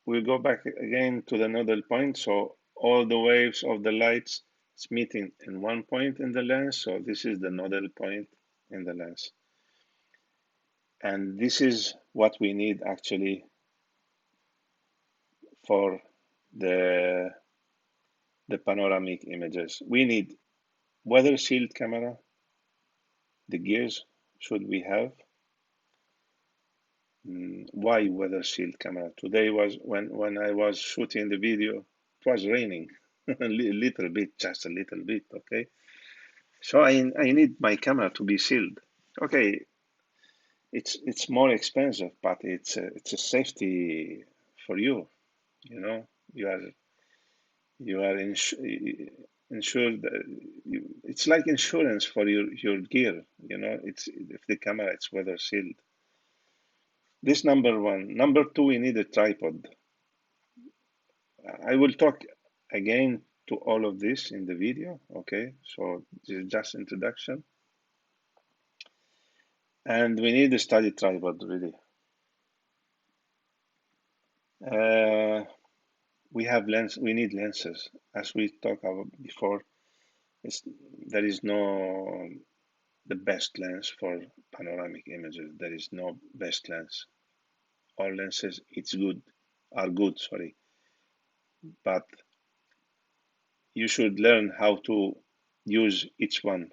we'll go back again to the nodal point. So all the waves of the lights is meeting in one point in the lens. So this is the nodal point in the lens. And this is what we need actually for the panoramic images. We need weather shield camera. The gears should we have. Why weather shield camera? Today was when I was shooting the video, it was raining a little bit, just a little bit, okay? So I need my camera to be sealed. Okay, it's more expensive, but it's a safety for you. You know, you are insured. It's like insurance for your gear. You know, it's if the camera it's weather sealed. This number one. Number two, we need a tripod. I will talk again to all of this in the video. Okay, so this is just introduction. And we need a study tripod, really. We have we need lenses. As we talked about before, there is no the best lens for panoramic images. There is no best lens. All lenses, are good, sorry. But you should learn how to use each one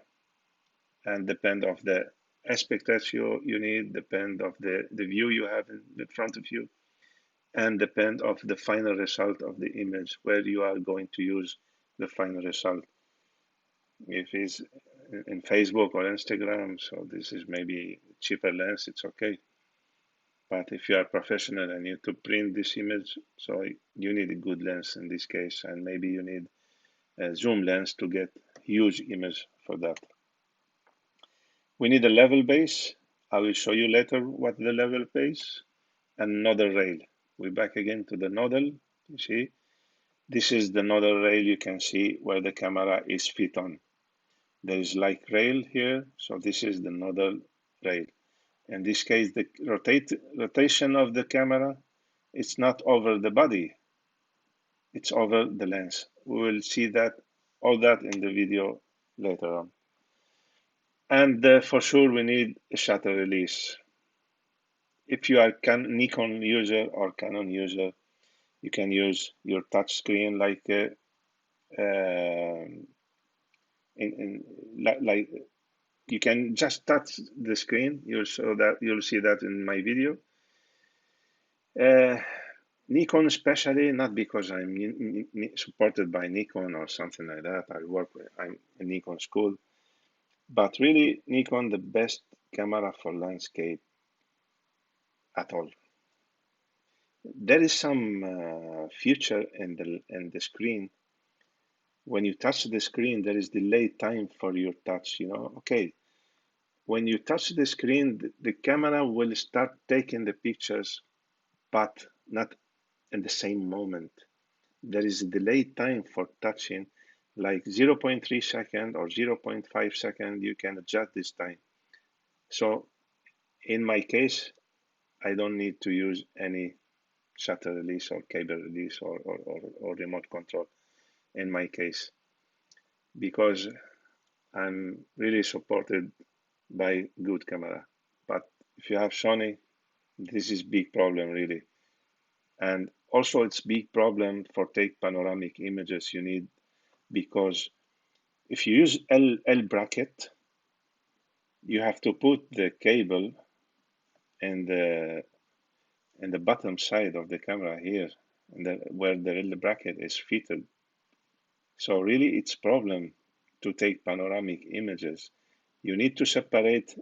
and depend of the aspect ratio you need, depend of the view you have in front of you, and depend of the final result of the image, where you are going to use the final result. If it's in Facebook or Instagram, so this is maybe cheaper lens, it's okay. But if you are professional and you need to print this image, so you need a good lens in this case, and maybe you need a zoom lens to get huge image for that. We need a level base. I will show you later what the level base and nodal rail. We're back again to the nodal. You see, this is the nodal rail. You can see where the camera is fit on. There is like rail here, so this is the nodal rail. In this case, the rotation of the camera, it's not over the body, it's over the lens. We will see that all that in the video later on. And for sure, we need a shutter release. If you are Nikon user or Canon user, you can use your touch screen like like you can just touch the screen. You'll see that in my video. Nikon especially, not because I'm supported by Nikon or something like that. I'm in Nikon school, but really Nikon the best camera for landscape at all. There is some feature in the screen. When you touch the screen, there is delay time for your touch, you know. Okay, when you touch the screen, the camera will start taking the pictures, but not in the same moment. There is a delay time for touching, like 0.3 second or 0.5 second. You can adjust this time. So in my case, I don't need to use any shutter release or cable release or remote control in my case, because I'm really supported by good camera. But if you have Sony, this is big problem really. And also it's big problem for take panoramic images you need, because if you use L bracket, you have to put the cable in the bottom side of the camera here, where the L bracket is fitted. So really it's problem to take panoramic images. You need to separate,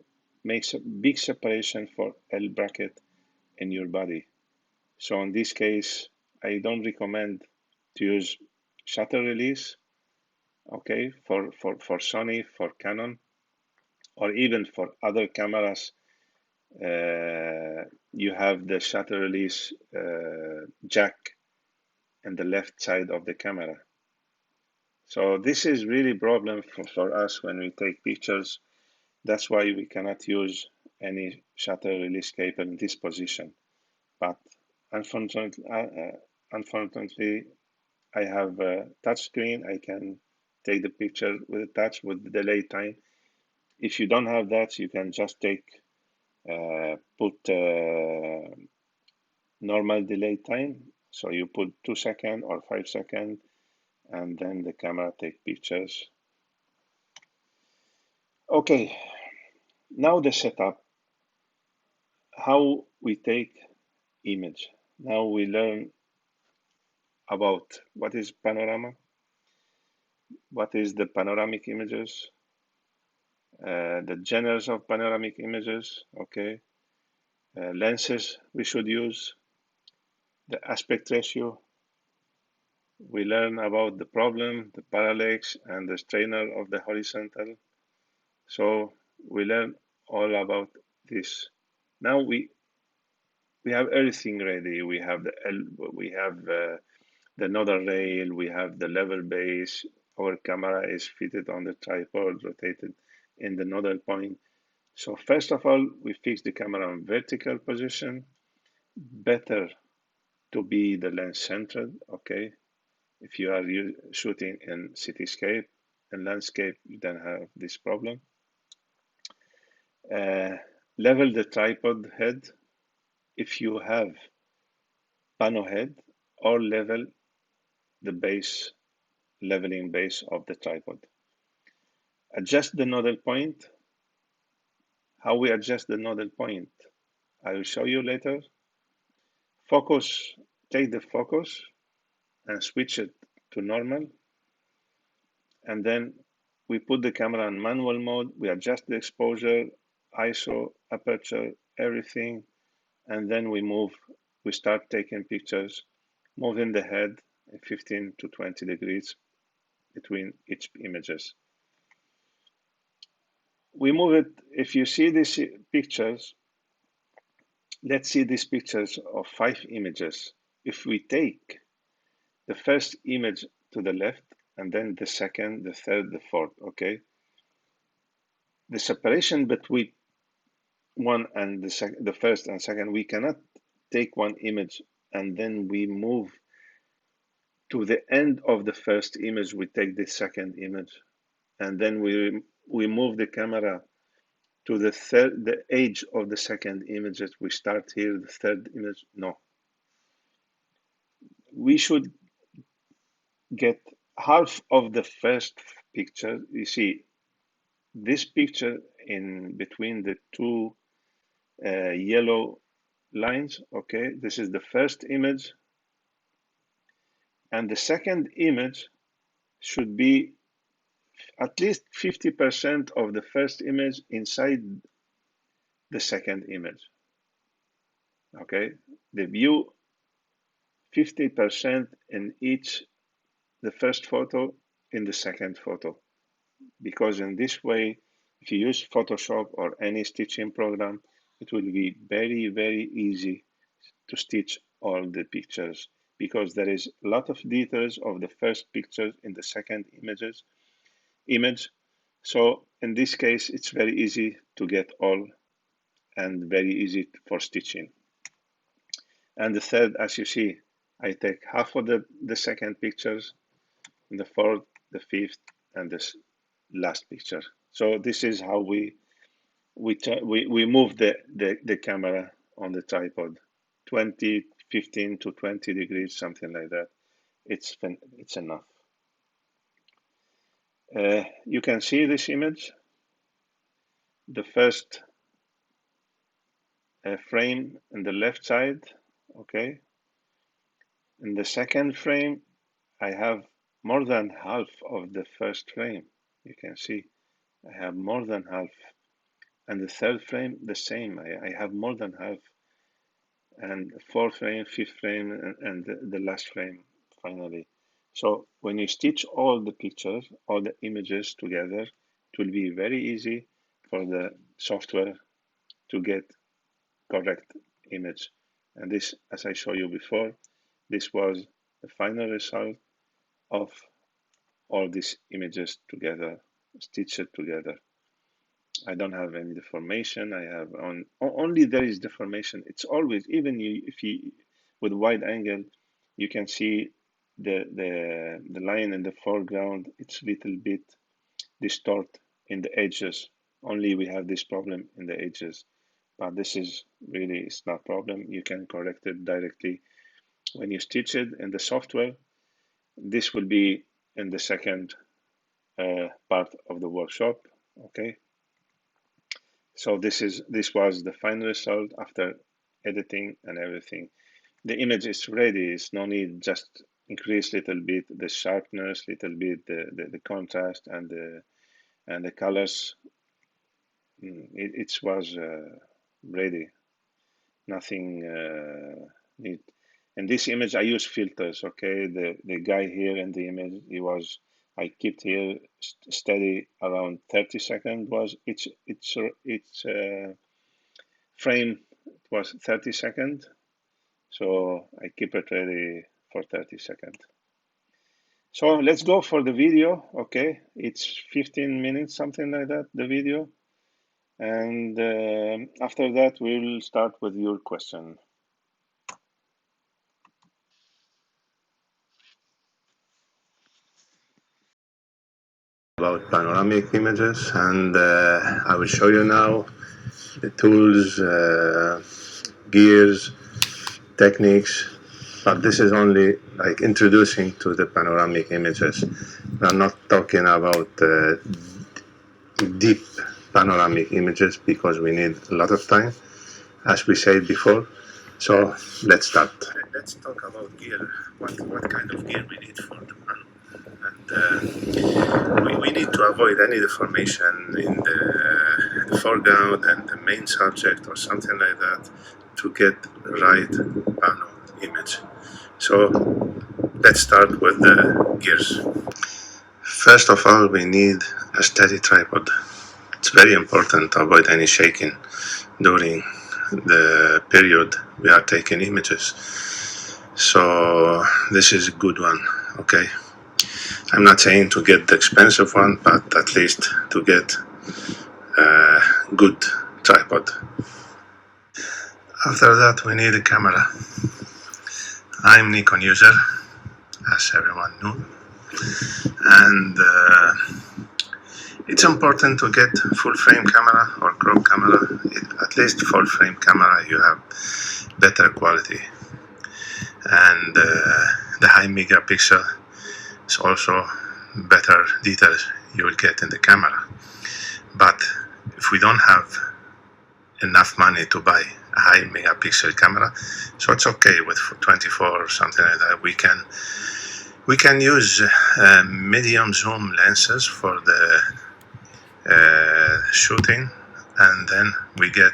make a big separation for L bracket in your body. So in this case, I don't recommend to use shutter release, okay, for Sony, for Canon, or even for other cameras. You have the shutter release jack in the left side of the camera. So this is really problem for us when we take pictures. That's why we cannot use any shutter release cable in this position. But unfortunately, I have a touch screen. I can take the picture with a touch with the delay time. If you don't have that, you can just put normal delay time. So you put 2 seconds or 5 seconds, and then the camera take pictures. Okay, now the setup, how we take image. Now we learn about what is panorama, what is the panoramic images, the genres of panoramic images, okay, lenses we should use, the aspect ratio. We learn about the problem, the parallax, and the strainer of the horizontal. So we learn all about this. Now we have everything ready. We have the nodal rail. We have the level base. Our camera is fitted on the tripod, rotated in the nodal point. So first of all, we fix the camera in vertical position. Better to be the lens centered, okay? If you are shooting in cityscape and landscape, you don't have this problem. Level the tripod head if you have pano head, or level the base, leveling base of the tripod. Adjust the nodal point. How we adjust the nodal point, I will show you later. Focus, take the focus and switch it to normal. And then we put the camera in manual mode. We adjust the exposure, ISO, aperture, everything. And then we start taking pictures, moving the head 15 to 20 degrees between each images. We move it, if you see these pictures, let's see these pictures of 5 images. If we take the first image to the left, and then the second, the third, the fourth, okay? The separation between one and the first and second, we cannot take one image and then we move to the end of the first image, we take the second image, and then we move the camera to the edge of the second image. We start here, the third image. No. We should get half of the first picture. You see, this picture in between the two yellow lines, okay, this is the first image, and the second image should be at least 50% of the first image inside the second image, okay? The view 50% in each, the first photo in the second photo. Because in this way, if you use Photoshop or any stitching program, it will be very, very easy to stitch all the pictures, because there is a lot of details of the first picture in the second image. So in this case, it's very easy to get all and very easy for stitching. And the third, as you see, I take half of the second pictures, the fourth, the fifth, and this last picture. So this is how we move the camera on the tripod, 15 to 20 degrees, something like that. It's enough. You can see this image, the first frame on the left side, okay. In the second frame, I have more than half of the first frame. You can see I have more than half. And the third frame, the same. I have more than half. And fourth frame, fifth frame, and the last frame finally. So when you stitch all the pictures, all the images together, it will be very easy for the software to get correct image. And this, as I showed you before, this was the final result of all these images together, stitched together. I don't have any deformation. I have only there is deformation. It's always, even if you with wide angle, you can see the line in the foreground. It's a little bit distort in the edges. Only we have this problem in the edges, but this is really, it's not a problem. You can correct it directly when you stitch it in the software. This will be in the second part of the workshop. Okay. So this was the final result after editing and everything. The image is ready. It's no need, just increase little bit the sharpness, little bit the contrast and the colors. It was ready. Nothing need. In this image, I use filters. Okay, the guy here in the image, I kept here steady around 30 seconds. Was each frame was 30 seconds, so I keep it ready for 30 seconds. So let's go for the video. Okay, it's 15 minutes, something like that, the video. And after that, we'll start with your question. About panoramic images, and I will show you now the tools, gears, techniques, but this is only like introducing to the panoramic images. I'm not talking about deep panoramic images because we need a lot of time, as we said before. So let's start. Let's talk about gear. What kind of gear we need for the panel. And we need to avoid any deformation in the foreground and the main subject or something like that to get right panel image. So let's start with the gears. First of all, we need a steady tripod. It's very important to avoid any shaking during the period we are taking images. So this is a good one, okay? I'm not saying to get the expensive one, but at least to get a good tripod. After that, we need a camera. I'm Nikon user, as everyone knows, and it's important to get full frame camera or crop camera. At least full frame camera, you have better quality, and the high megapixel is also better details you will get in the camera. But if we don't have enough money to buy a high megapixel camera, so it's okay with 24 or something like that. We can use medium zoom lenses for the shooting, and then we get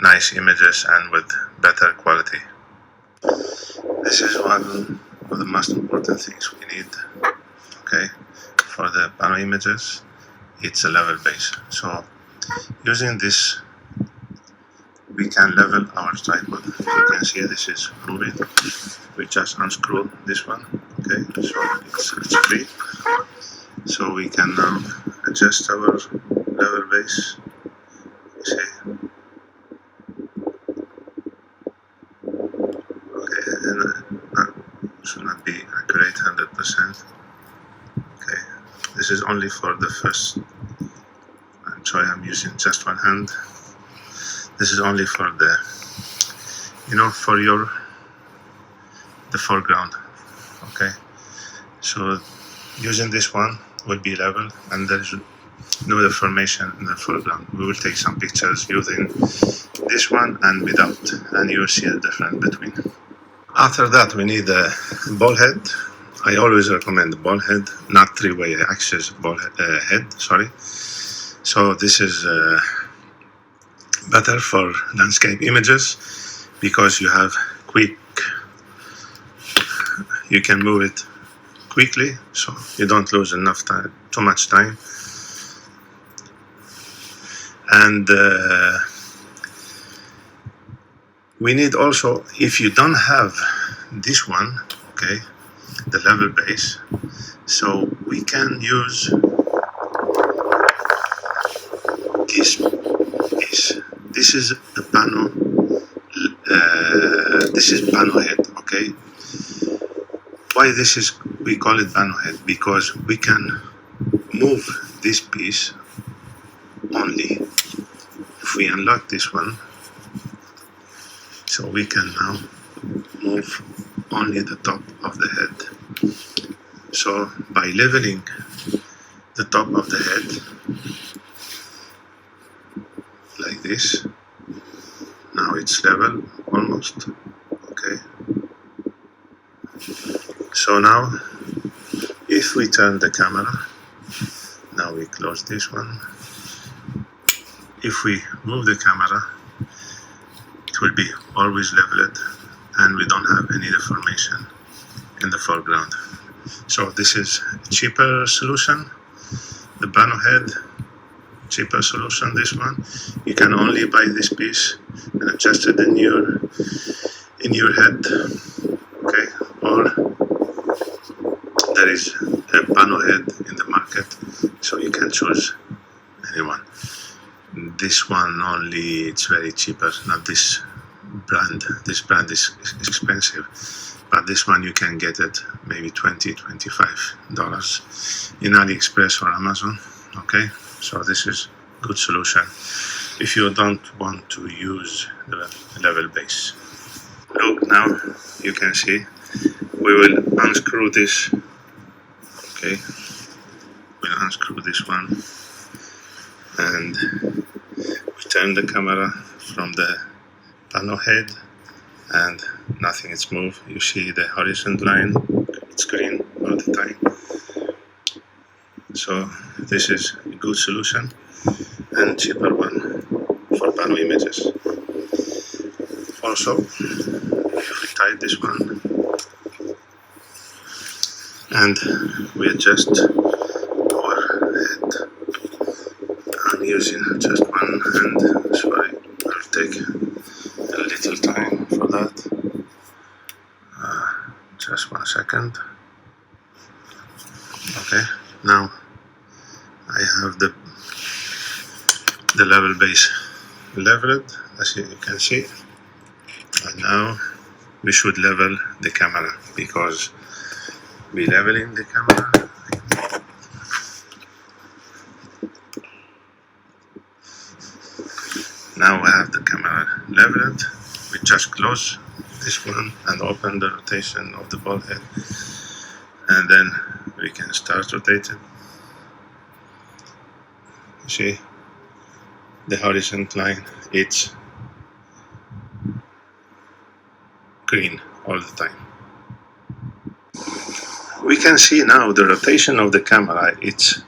nice images and with better quality. This is one of the most important things we need, okay, for the pano images. It's a level base. So using this, we can level our tripod. You can see this is moving. We just unscrew this one, okay, so it's free. So we can now adjust our level base. See, okay, and should not be accurate 100%. Okay, this is only for the first. I'm sorry, I'm using just one hand. This is only for the, for the foreground. Okay, so using this one will be level, and there is no deformation in the foreground. We will take some pictures using this one and without, and you will see the difference between. After that, we need a ball head. I always recommend the ball head, not three-way axis ball head. Sorry. So this is better for landscape images because you have you can move it quickly, so you don't lose enough time, too much time. And we need also, if you don't have this one, okay, the level base, so we can use this piece. This is the pano. This is pano head, okay. Why we call it pano head? Because we can move this piece only if we unlock this one. So we can now move only the top of the head. So by leveling the top of the head like this, now it's level almost, okay. So now if we turn the camera, now we close this one. If we move the camera, it will be always leveled and we don't have any deformation in the foreground. So this is a cheaper solution, the pano head, cheaper solution, this one. You can only buy this piece and adjust it in your head, okay, or there is a pano head in the market, so you can choose anyone. This one only, it's very cheaper, not this brand. This brand is expensive, but this one you can get it maybe $20-25 in AliExpress or Amazon, okay. So this is good solution if you don't want to use the level base. Look, now you can see we will unscrew this, okay. We'll unscrew this one and we turn the camera from the pano head and nothing is moved. You see the horizon line, it's green all the time. So this is a good solution and cheaper one for pano images. Also, if we tie this one and we adjust our head, I'm using just one hand, sorry, I'll take a little time for that. Just 1 second. Okay, now I have the level base leveled, as you can see, and now we should level the camera because we leveling the camera. Now we have the camera leveled. We just close this one and open the rotation of the ball head, and then we can start rotating. See the horizon line, it's green all the time. We can see now the rotation of the camera, it's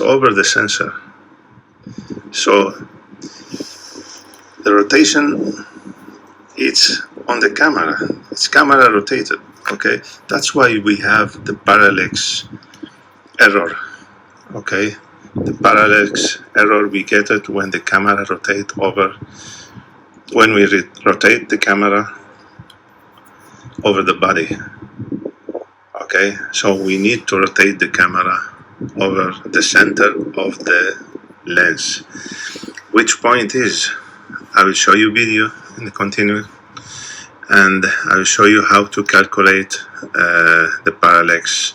over the sensor. So the rotation it's on the camera. It's camera rotated. Okay, that's why we have the parallax error. Okay, the parallax error, we get it when the camera rotate over, when we rotate the camera over the body. Okay, so we need to rotate the camera over the center of the lens. Which point is, I will show you video in the continuing, and I will show you how to calculate the parallax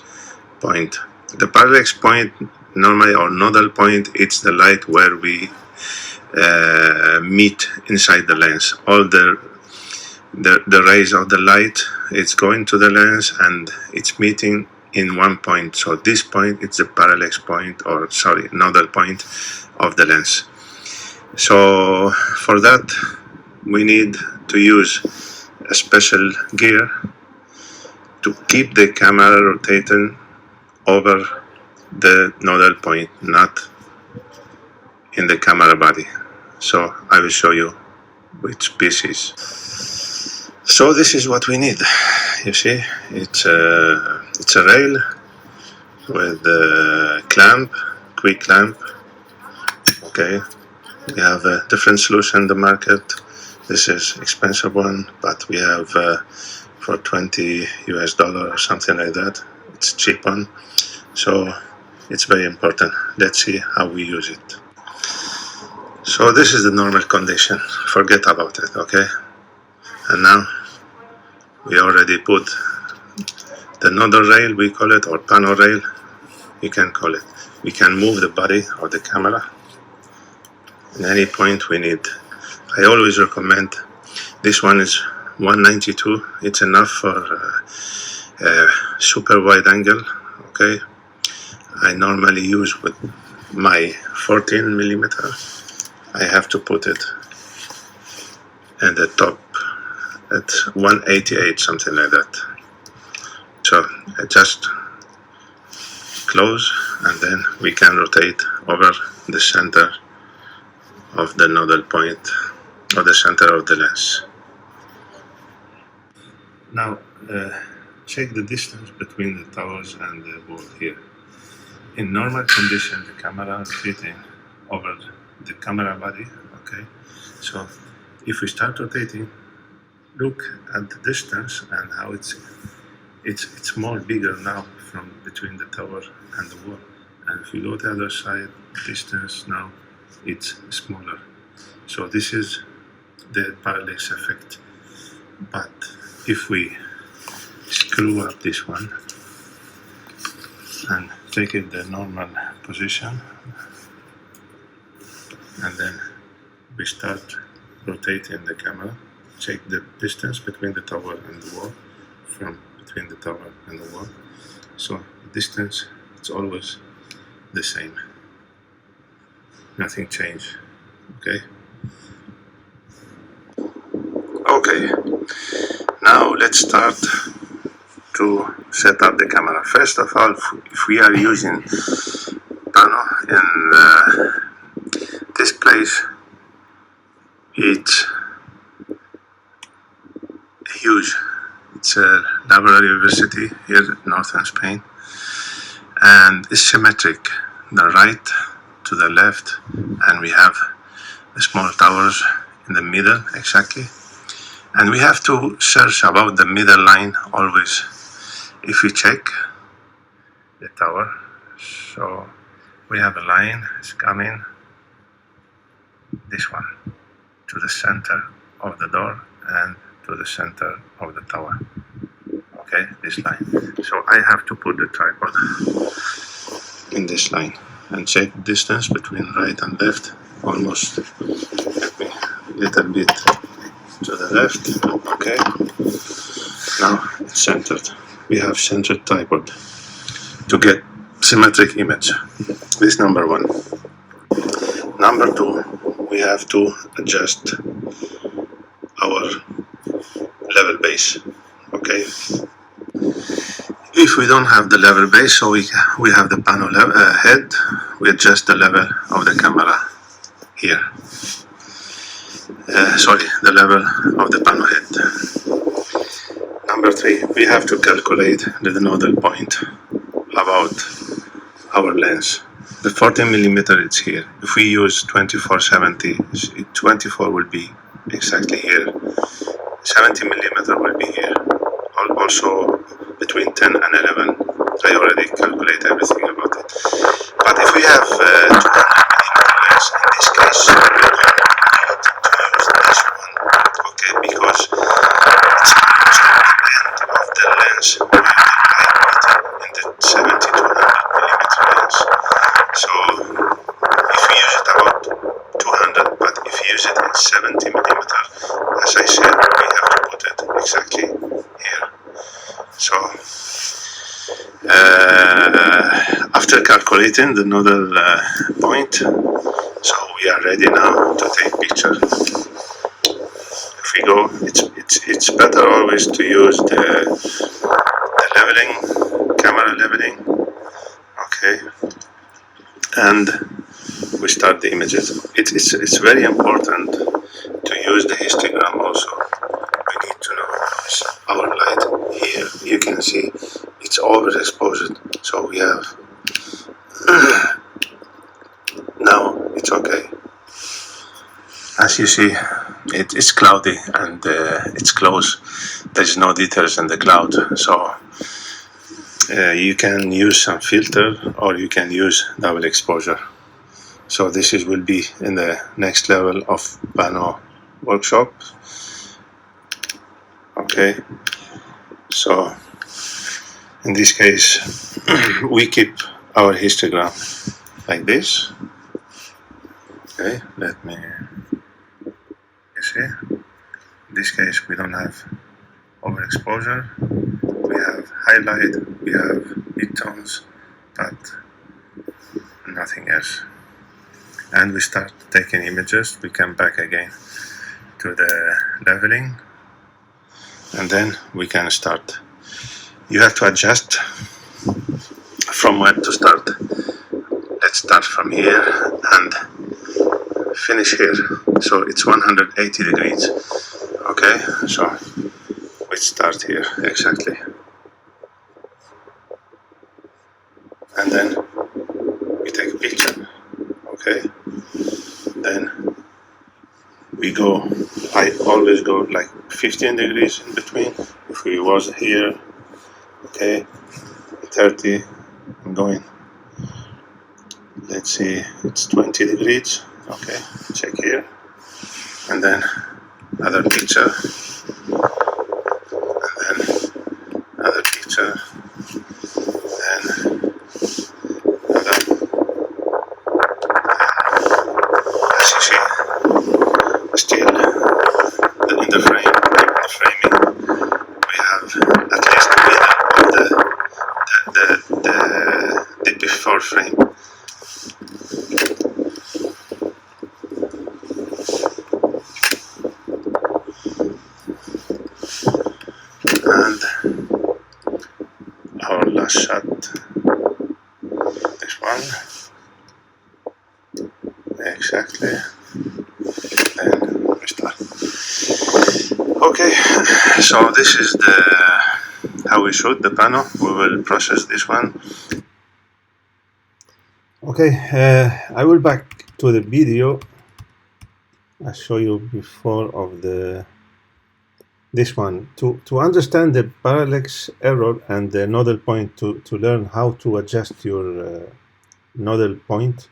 point. The parallax point, normally, or nodal point, it's the light where we meet inside the lens. All the rays of the light, it's going to the lens and it's meeting in one point. So this point, it's the parallax point, or sorry, nodal point of the lens. So for that, we need to use a special gear to keep the camera rotating over the nodal point, not in the camera body. So I will show you which piece is. So this is what we need. You see, it's a rail with a clamp, quick clamp. Okay, we have a different solution in the market. This is expensive one, but we have for $20 or something like that. It's cheap one, so it's very important. Let's see how we use it. So this is the normal condition. Forget about it, okay? And now we already put the nodal rail, we call it, or pano rail, you can call it. We can move the body of the camera in any point we need. I always recommend, this one is 192, it's enough for super wide angle, okay? I normally use with my 14 millimeter. I have to put it at the top at 188, something like that. So I just close, and then we can rotate over the center of the nodal point, or the center of the lens. Now check the distance between the towers and the wall here. In normal condition, the camera is rotating over the camera body, okay? So if we start rotating, look at the distance and how it's more bigger now from between the tower and the wall. And if you go to the other side, distance now it's smaller. So this is the parallax effect. But if we screw up this one and take it the normal position, and then we start rotating the camera, check the distance between the tower and the wall, from between the tower and the wall. So the distance, it's always the same. Nothing changed, okay? Okay, now let's start to set up the camera. First of all, if we are using pano in this place, it's huge. It's a laboratory university here in northern Spain, and it's symmetric, the right to the left, and we have the small towers in the middle exactly, and we have to search about the middle line always. If we check the tower, so we have a line, it's coming, this one, to the center of the door and to the center of the tower. Okay, this line. So I have to put the tripod in this line and check distance between right and left, almost a little bit to the left. Okay, now it's centered. We have centered tripod to get symmetric image. This is number one. Number two, we have to adjust our level base. Okay, if we don't have the level base, so we have the panel head, we adjust the level of the camera here. the level of the pano head. Number 3, we have to calculate the nodal point about our lens. The 40 millimeter is here. If we use 2470, 24 will be exactly here. 70 millimeter will be here. Also between 10 and 11. I already calculate everything about it. But if we have 200 millimeter lens, in this case, we don't need to use this one. Okay, because it's close to the end of the lens where the light in the 70 to 100 millimeter lens. So if we use it about 200, but if we use it in 70 millimeter, as I said, we have to put it exactly here. So after calculating the nodal point, so we are ready now to take picture. If we go, it's better always to use the leveling, camera leveling. Okay, and we start the images. It's very important to use the histogram also. We need to know our light here. You can see it's overexposed, so we have now it's okay. As you see, it's cloudy and it's close. There's no details in the cloud, so you can use some filter or you can use double exposure. So this will be in the next level of Pano workshop. Okay, so in this case we keep our histogram like this. Okay, let me see. In this case we don't have overexposure, we have highlight, we have midtones, but nothing else. And we start taking images. We come back again to the leveling, and then we can start. You have to adjust from where to start. Let's start from here and finish here. So it's 180 degrees. Okay, so we start here exactly, and then we take a picture. Okay, then we go, I always go like 15 degrees in between. If we was here, okay, 30, I'm going, let's see, it's 20 degrees. Okay, check here, and then other picture, and then other picture, then other. As you see, still in the framing, we have at least the middle of the before frame. And our last shot, this one, exactly, then we start. Okay, so this is how we shoot the panel. We will process this one. Okay, I will back to the video I show you before of this one to understand the parallax error and the nodal point, to learn how to adjust your nodal point.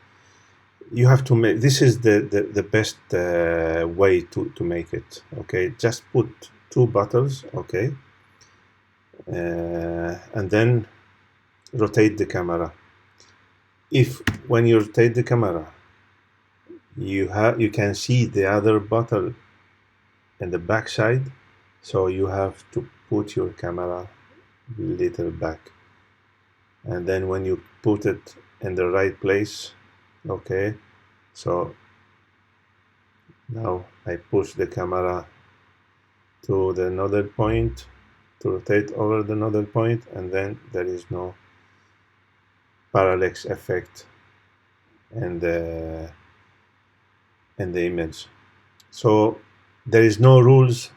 You have to make, this is the best way to make it. Okay, just put 2 bottles. Okay, and then rotate the camera. If when you rotate the camera, you can see the other bottle in the back side, so you have to put your camera little back, and then when you put it in the right place. Okay, so now I push the camera to the nodal point to rotate over the nodal point, and then there is no parallax effect in the image. So there is no rules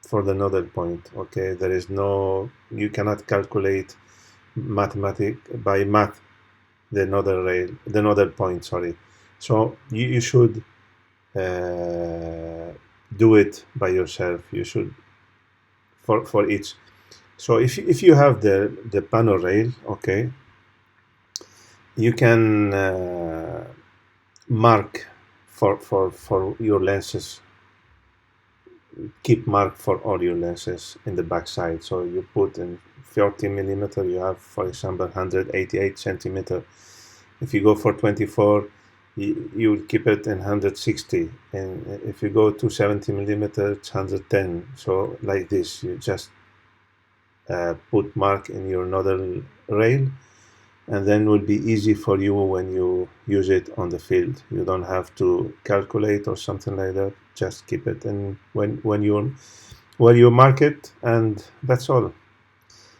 for the nodal point. Okay, there is no, you cannot calculate by math the nodal point. Sorry, so you should do it by yourself. You should for each. So if you have the panel rail, okay, you can mark for your lenses. Keep mark for all your lenses in the back side. So you put in 40 millimeter, you have, for example, 188 centimeter. If you go for 24, you will keep it in 160, and if you go to 70 millimeter, it's 110. So like this, you just put mark in your nodal rail, and then it will be easy for you when you use it on the field. You don't have to calculate or something like that. Just keep it in when you where you mark it, and that's all.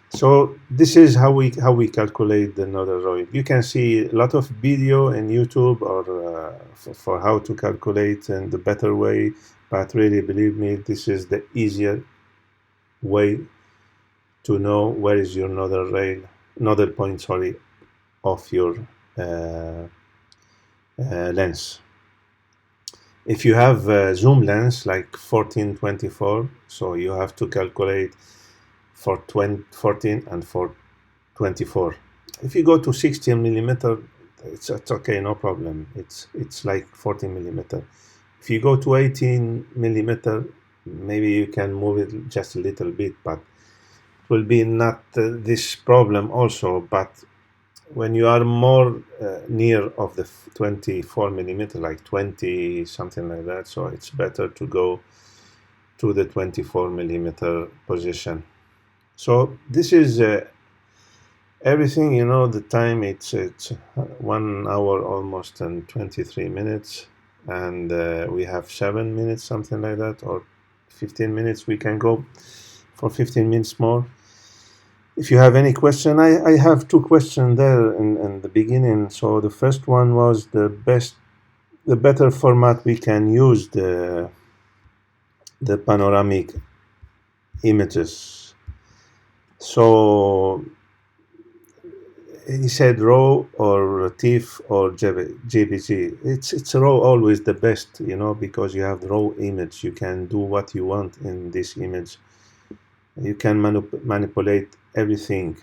So this is how we calculate the nodal rail. You can see a lot of video in YouTube or for how to calculate in the better way, but really believe me, this is the easier way to know where is your nodal point, sorry, of your uh, lens. If you have a zoom lens like 14-24, so you have to calculate for 14 and for 24. If you go to 16 millimeter, it's okay, no problem. It's like 14 millimeter. If you go to 18 millimeter, maybe you can move it just a little bit, but it will be not this problem also. But when you are more near of the 24 millimeter, like 20 something like that, so it's better to go to the 24 millimeter position. So this is everything. The time, it's 1 hour almost and 23 minutes, and we have 7 minutes, something like that, or 15 minutes. We can go for 15 minutes more. If you have any question, I have two questions there in the beginning. So the first one was the better format we can use the panoramic images. So he said RAW or TIFF or JPG. It's RAW always the best, because you have the raw image. You can do what you want in this image. You can manipulate everything,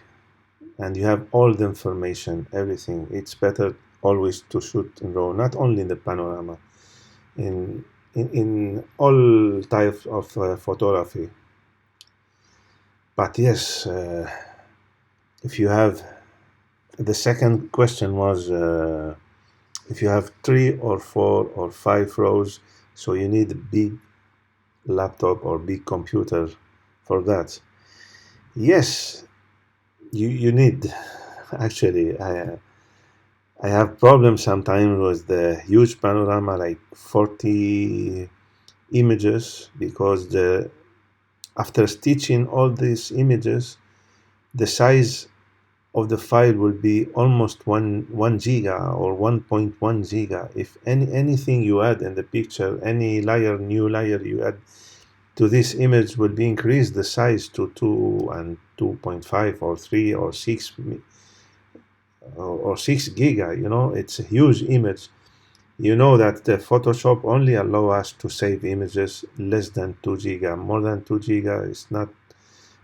and you have all the information, everything. It's better always to shoot in RAW, not only in the panorama, in all types of photography. But yes, if you have, the second question was if you have 3 or 4 or 5 rows, so you need a big laptop or big computer for that. Yes, you need. Actually, I have problems sometimes with the huge panorama, like 40 images, because after stitching all these images, the size of the file will be almost 1 giga or 1.1 giga. If anything you add in the picture, any new layer you add to this image, will be increased the size to 2 and 2.5 or 3 or 6 or 6 giga. It's a huge image. That the Photoshop only allow us to save images less than 2 giga. More than 2 giga is not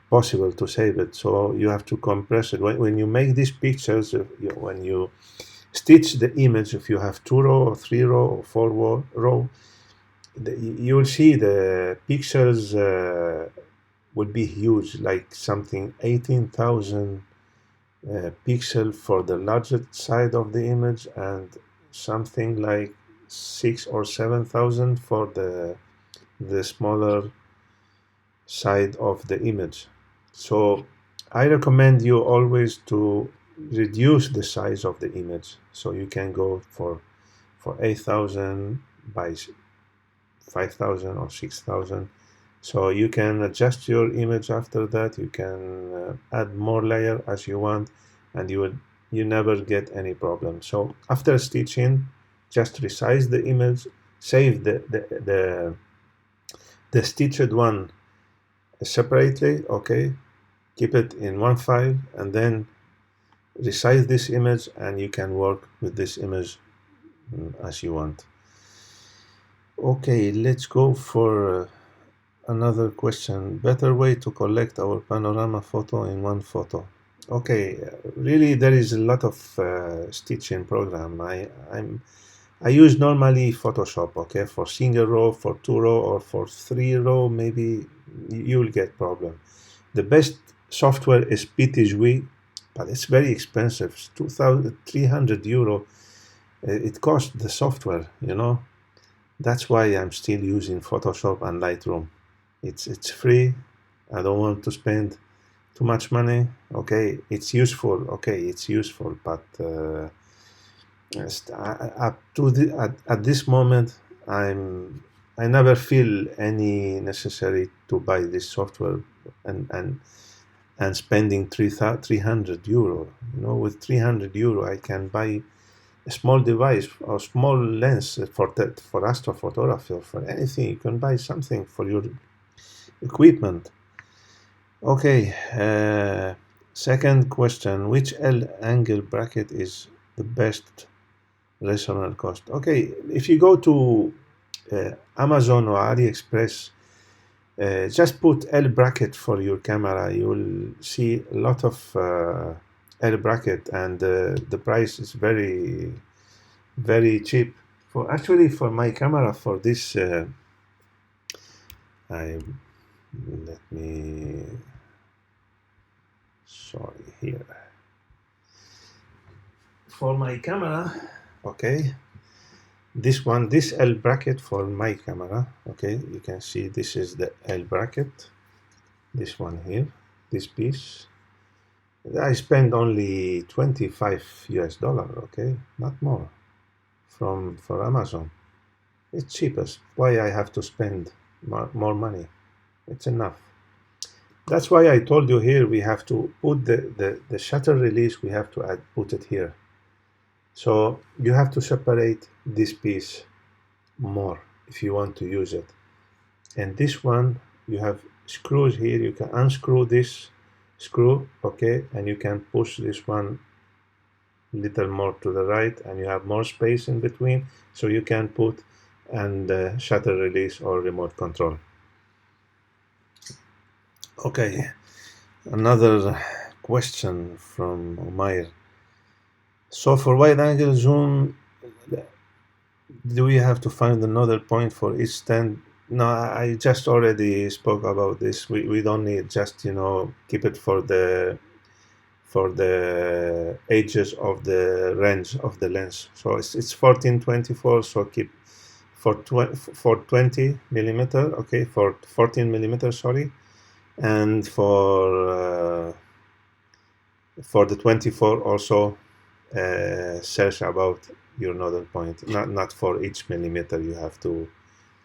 possible to save it, so you have to compress it. When you make these pictures, when you stitch the image, if you have 2 row or 3 row or 4 row, you will see the pictures will be huge, like something 18,000 pixel for the larger side of the image, and something like 6 or 7,000 for the smaller side of the image. So I recommend you always to reduce the size of the image, so you can go for 8,000 by 5,000 or 6,000. So you can adjust your image after that. You can add more layer as you want, and you never get any problem. So after stitching, just resize the image, save the stitched one separately, okay, keep it in one file, and then resize this image, and you can work with this image as you want. Okay, let's go for another question. Better way to collect our panorama photo in one photo. Okay, really there is a lot of stitching program. I use normally Photoshop, okay, for single row, for two row, or for three row, maybe you'll get problem. The best software is PTGui, but it's very expensive. It's 2,300 euro. It costs the software, you know. That's why I'm still using Photoshop and Lightroom. It's free. I don't want to spend too much money. Okay, it's useful. Okay, it's useful, but at this moment, I never feel any necessary to buy this software and spending 300 euro. You know, with 300 euro, I can buy a small device or small lens for astrophotography or for anything. You can buy something for your equipment. Okay. Second question: which L angle bracket is the best rational cost? Okay, if you go to Amazon or AliExpress, just put L bracket for your camera. You will see a lot of L bracket, and the price is very, very cheap. For my camera, for this, I let me sorry here for my camera. Okay, this L bracket for my camera. Okay, you can see this is the L bracket. This one here, this piece. I spend only 25 US dollar. Okay, not more. For Amazon, it's cheapest. Why I have to spend more money? It's enough. That's why I told you here we have to put the shutter release. We have to put it here. So you have to separate this piece more if you want to use it. And this one, you have screws here. You can unscrew this screw, okay, and you can push this one little more to the right, and you have more space in between, so you can put and shutter release or remote control. Okay, another question from Omair. So for wide angle zoom, do we have to find the nodal point for each stand? No, I just already spoke about this. We don't need, just keep it for the edges of the range of the lens. So it's 1424. So keep for 20 millimeter. Okay, for 14 millimeter. Sorry, and for the 24 also search about your nodal point. Not for each millimeter you have to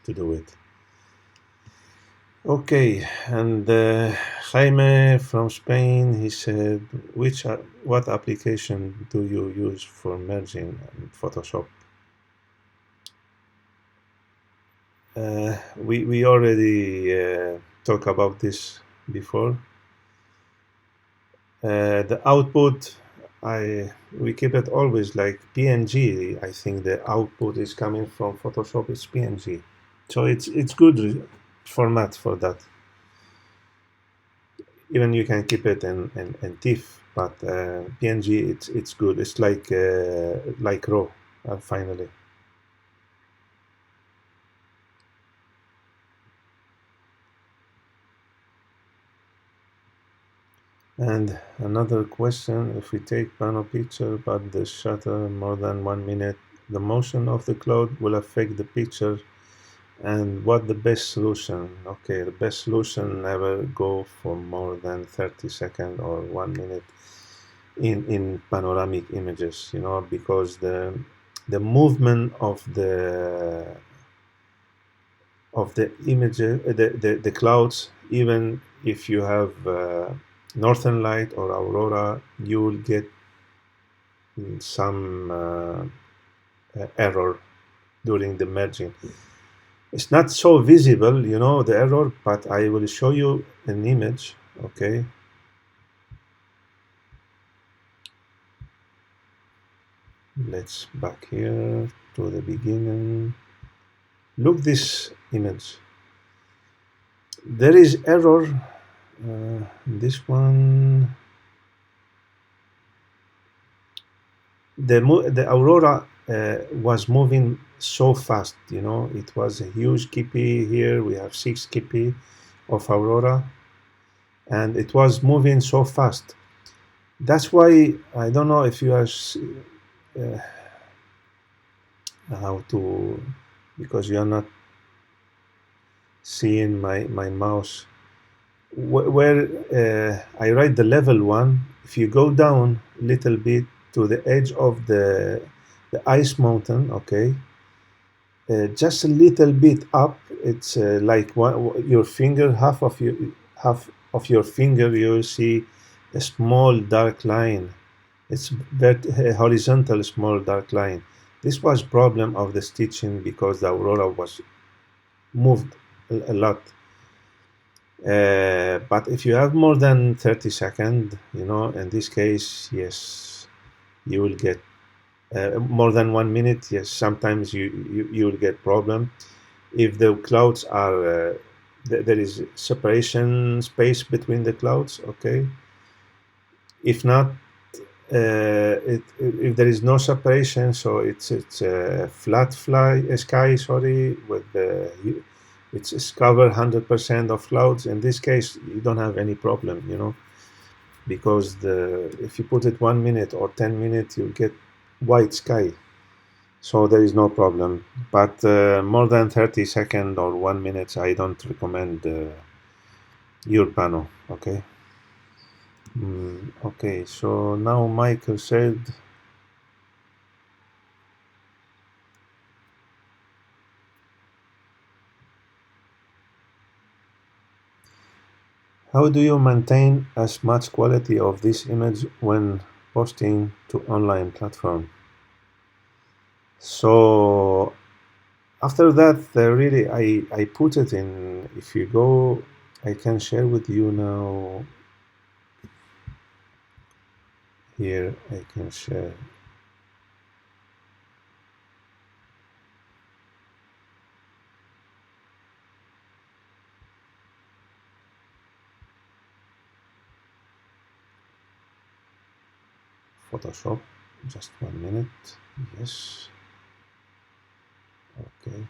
do it. Okay, and Jaime from Spain, he said, what application do you use for merging in Photoshop? We already talked about this before. The output, we keep it always like PNG. I think the output is coming from Photoshop. It's PNG, so it's good format for that. Even you can keep it in TIFF, but PNG it's good. It's like RAW. Finally. And another question: if we take pano picture but the shutter more than 1 minute, the motion of the cloud will affect the picture. And what the best solution? Okay, the best solution, never go for more than 30 seconds or 1 minute in panoramic images, because the movement of the image, the clouds, even if you have northern light or aurora, you will get some error during the merging. It's not so visible, the error, but I will show you an image. Okay, let's back here to the beginning. Look this image. There is error. This one, the aurora was moving so fast. It was a huge kipi. Here we have 6 kipi of aurora, and it was moving so fast. That's why I don't know if you are uh, how to, because you are not seeing my mouse where I write the level 1. If you go down a little bit to the edge of the ice mountain, okay, just a little bit up, it's like your finger, half of your finger, you'll see a small dark line. It's a horizontal small dark line. This was problem of the stitching because the aurora was moved a lot. But if you have more than 30 seconds, in this case, yes, you will get more than 1 minute. Yes, sometimes you will get problem. If the clouds are, there is separation space between the clouds, okay. If not, if there is no separation, so it's a flat sky, sorry, with it's covered 100% of clouds. In this case, you don't have any problem, because if you put it 1 minute or 10 minutes, you get white sky, so there is no problem. But more than 30 seconds or 1 minute, I don't recommend your panel. Okay. Okay, so now Michael said, how do you maintain as much quality of this image when posting to online platform? So after that, really, I put it in. If you go, I can share with you now. Here, I can share Photoshop. Just 1 minute. Yes. Okay.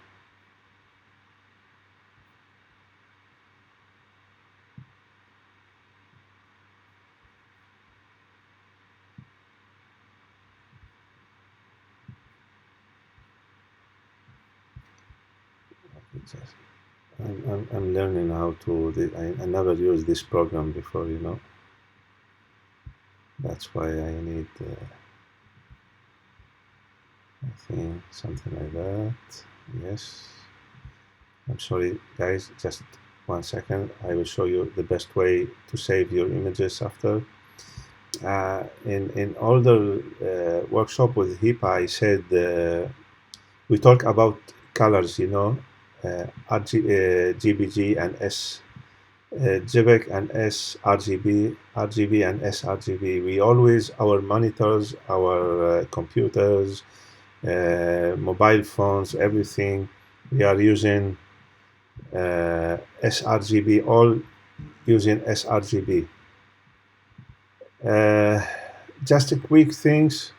Just, I'm learning how to. I never used this program before. That's why I need. I think something like that. Yes. I'm sorry, guys. Just 1 second. I will show you the best way to save your images after. In older workshop with HIPAA, I said we talk about colors. GBG and S. JPEG and sRGB, RGB and sRGB. We always, our monitors, our computers, mobile phones, everything, we are using sRGB, all using sRGB. Just a quick things,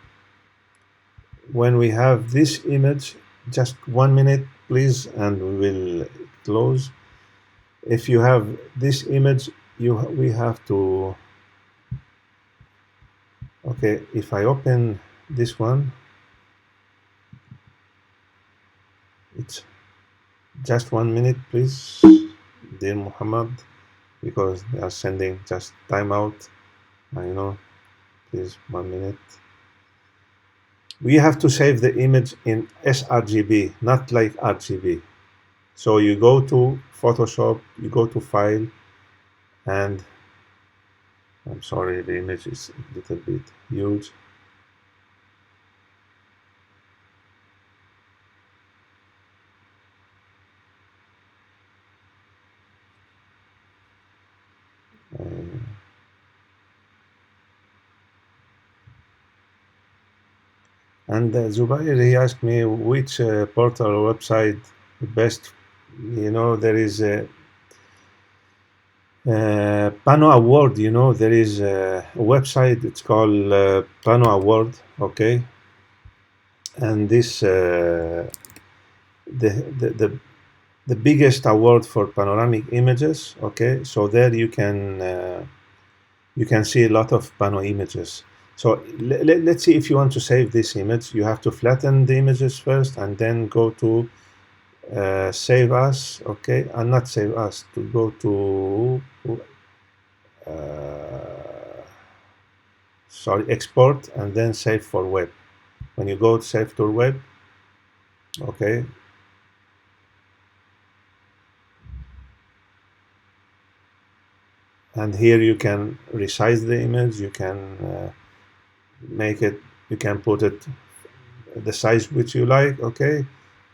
when we have this image, just 1 minute, please, and we will close. If you have this image, we have to. Okay, if I open this one, it's just 1 minute, please, dear Muhammad, because they are sending just timeout. I know, please, 1 minute. We have to save the image in sRGB, not like RGB. So you go to Photoshop, you go to File, and I'm sorry, the image is a little bit huge. And Zubair, he asked me which portal or website best. There is a Pano Award. There is a website. It's called Pano Award. Okay, and this the biggest award for panoramic images. Okay, so there you can see a lot of pano images. So let's see, if you want to save this image, you have to flatten the images first and then go to save as. Okay, and not save as, to go to sorry, export, and then save for web. When you go to save to web, okay, and here you can resize the image, you can make it, you can put it the size which you like, okay,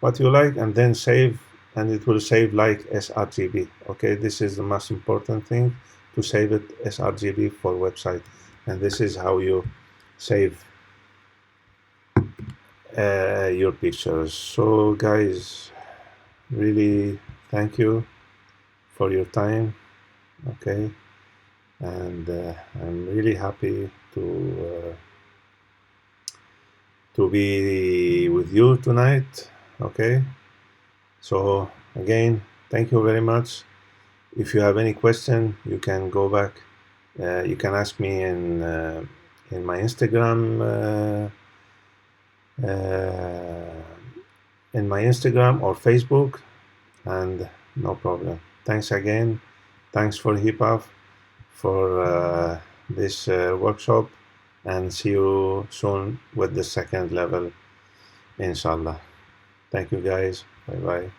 what you like, and then save, and it will save like sRGB. Okay, this is the most important thing, to save it sRGB for website. And this is how you save your pictures. So guys, really thank you for your time. Okay, and I'm really happy to be with you tonight. Okay, so again, thank you very much. If you have any question, you can go back. You can ask me in my Instagram, or Facebook, and no problem. Thanks again. Thanks for hip hop for this workshop, and see you soon with the second level, inshallah. Thank you guys. Bye bye.